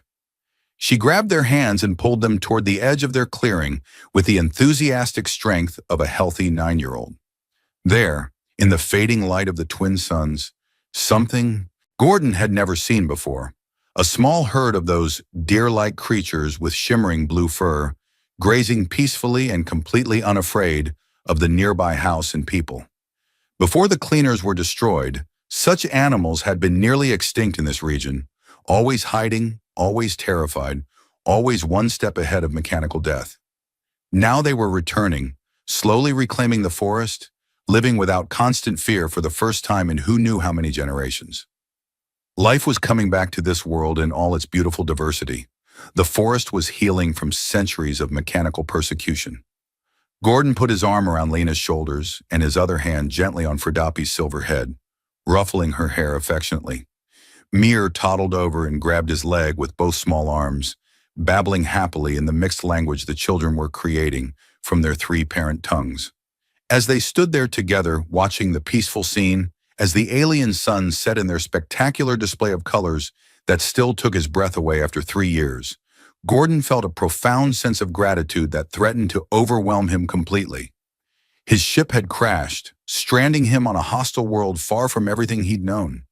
She grabbed their hands and pulled them toward the edge of their clearing with the enthusiastic strength of a healthy 9-year-old. There, in the fading light of the twin suns, something Gordon had never seen before. A small herd of those deer-like creatures with shimmering blue fur, grazing peacefully and completely unafraid of the nearby house and people. Before the cleaners were destroyed, such animals had been nearly extinct in this region, always hiding, always terrified, always one step ahead of mechanical death. Now they were returning, slowly reclaiming the forest, living without constant fear for the first time in who knew how many generations. Life was coming back to this world in all its beautiful diversity. The forest was healing from centuries of mechanical persecution. Gordon put his arm around Lena's shoulders and his other hand gently on Fridapi's silver head, ruffling her hair affectionately. Mir toddled over and grabbed his leg with both small arms, babbling happily in the mixed language the children were creating from their three parent tongues. As they stood there together, watching the peaceful scene, as the alien sun set in their spectacular display of colors that still took his breath away after 3 years, Gordon felt a profound sense of gratitude that threatened to overwhelm him completely. His ship had crashed, stranding him on a hostile world far from everything he'd known.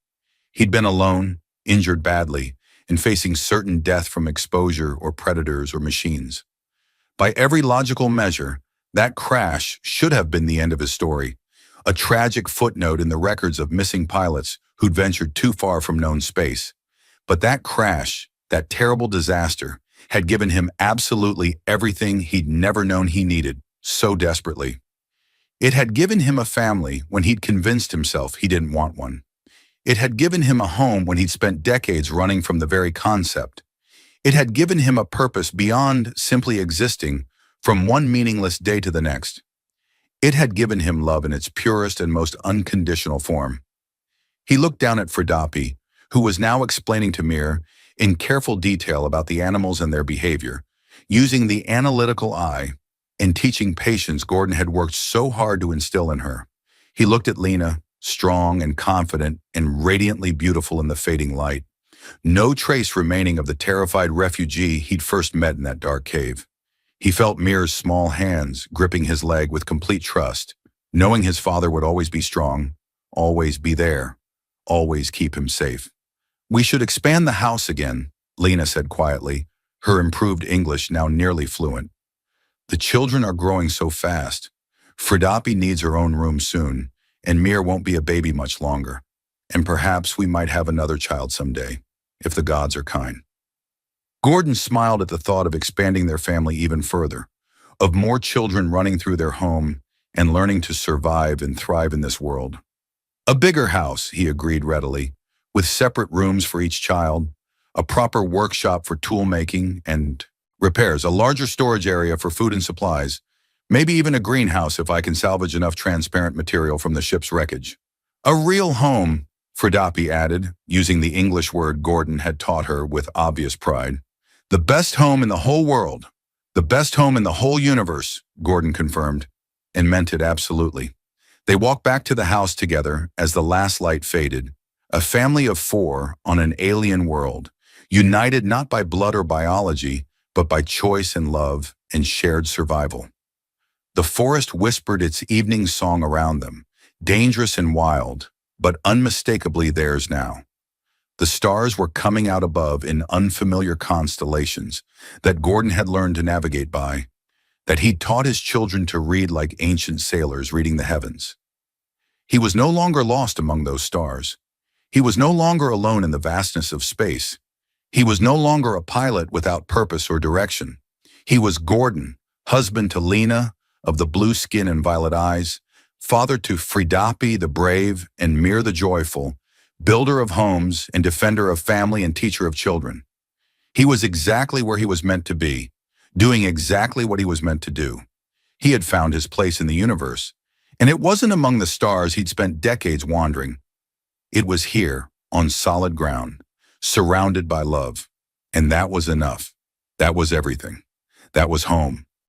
He'd been alone, injured badly, and facing certain death from exposure or predators or machines. By every logical measure, that crash should have been the end of his story, a tragic footnote in the records of missing pilots who'd ventured too far from known space. But that crash, that terrible disaster, had given him absolutely everything he'd never known he needed so desperately. It had given him a family when he'd convinced himself he didn't want one. It had given him a home when he'd spent decades running from the very concept. It had given him a purpose beyond simply existing from one meaningless day to the next. It had given him love in its purest and most unconditional form. He looked down at Fridapi, who was now explaining to Mir in careful detail about the animals and their behavior, using the analytical eye and teaching patience Gordon had worked so hard to instill in her. He looked at Lena, strong and confident and radiantly beautiful in the fading light. No trace remaining of the terrified refugee he'd first met in that dark cave. He felt Mir's small hands gripping his leg with complete trust, knowing his father would always be strong, always be there, always keep him safe. "We should expand the house again," Lena said quietly, her improved English now nearly fluent. "The children are growing so fast. Fridapi needs her own room soon, and Mir won't be a baby much longer. And perhaps we might have another child someday, if the gods are kind." Gordon smiled at the thought of expanding their family even further, of more children running through their home and learning to survive and thrive in this world. "A bigger house," he agreed readily, "with separate rooms for each child, a proper workshop for tool making and repairs, a larger storage area for food and supplies, maybe even a greenhouse if I can salvage enough transparent material from the ship's wreckage. A real home," Fridapi added, using the English word Gordon had taught her with obvious pride. "The best home in the whole world. The best home in the whole universe," Gordon confirmed, and meant it absolutely. They walked back to the house together as the last light faded, a family of 4 on an alien world, united not by blood or biology, but by choice and love and shared survival. The forest whispered its evening song around them, dangerous and wild, but unmistakably theirs now. The stars were coming out above in unfamiliar constellations that Gordon had learned to navigate by, that he'd taught his children to read like ancient sailors reading the heavens. He was no longer lost among those stars. He was no longer alone in the vastness of space. He was no longer a pilot without purpose or direction. He was Gordon, husband to Lena, of the blue skin and violet eyes, father to Fridapi the brave and Mir the joyful, builder of homes and defender of family and teacher of children. He was exactly where he was meant to be, doing exactly what he was meant to do. He had found his place in the universe, and it wasn't among the stars he'd spent decades wandering. It was here, on solid ground, surrounded by love. And that was enough. That was everything. That was home.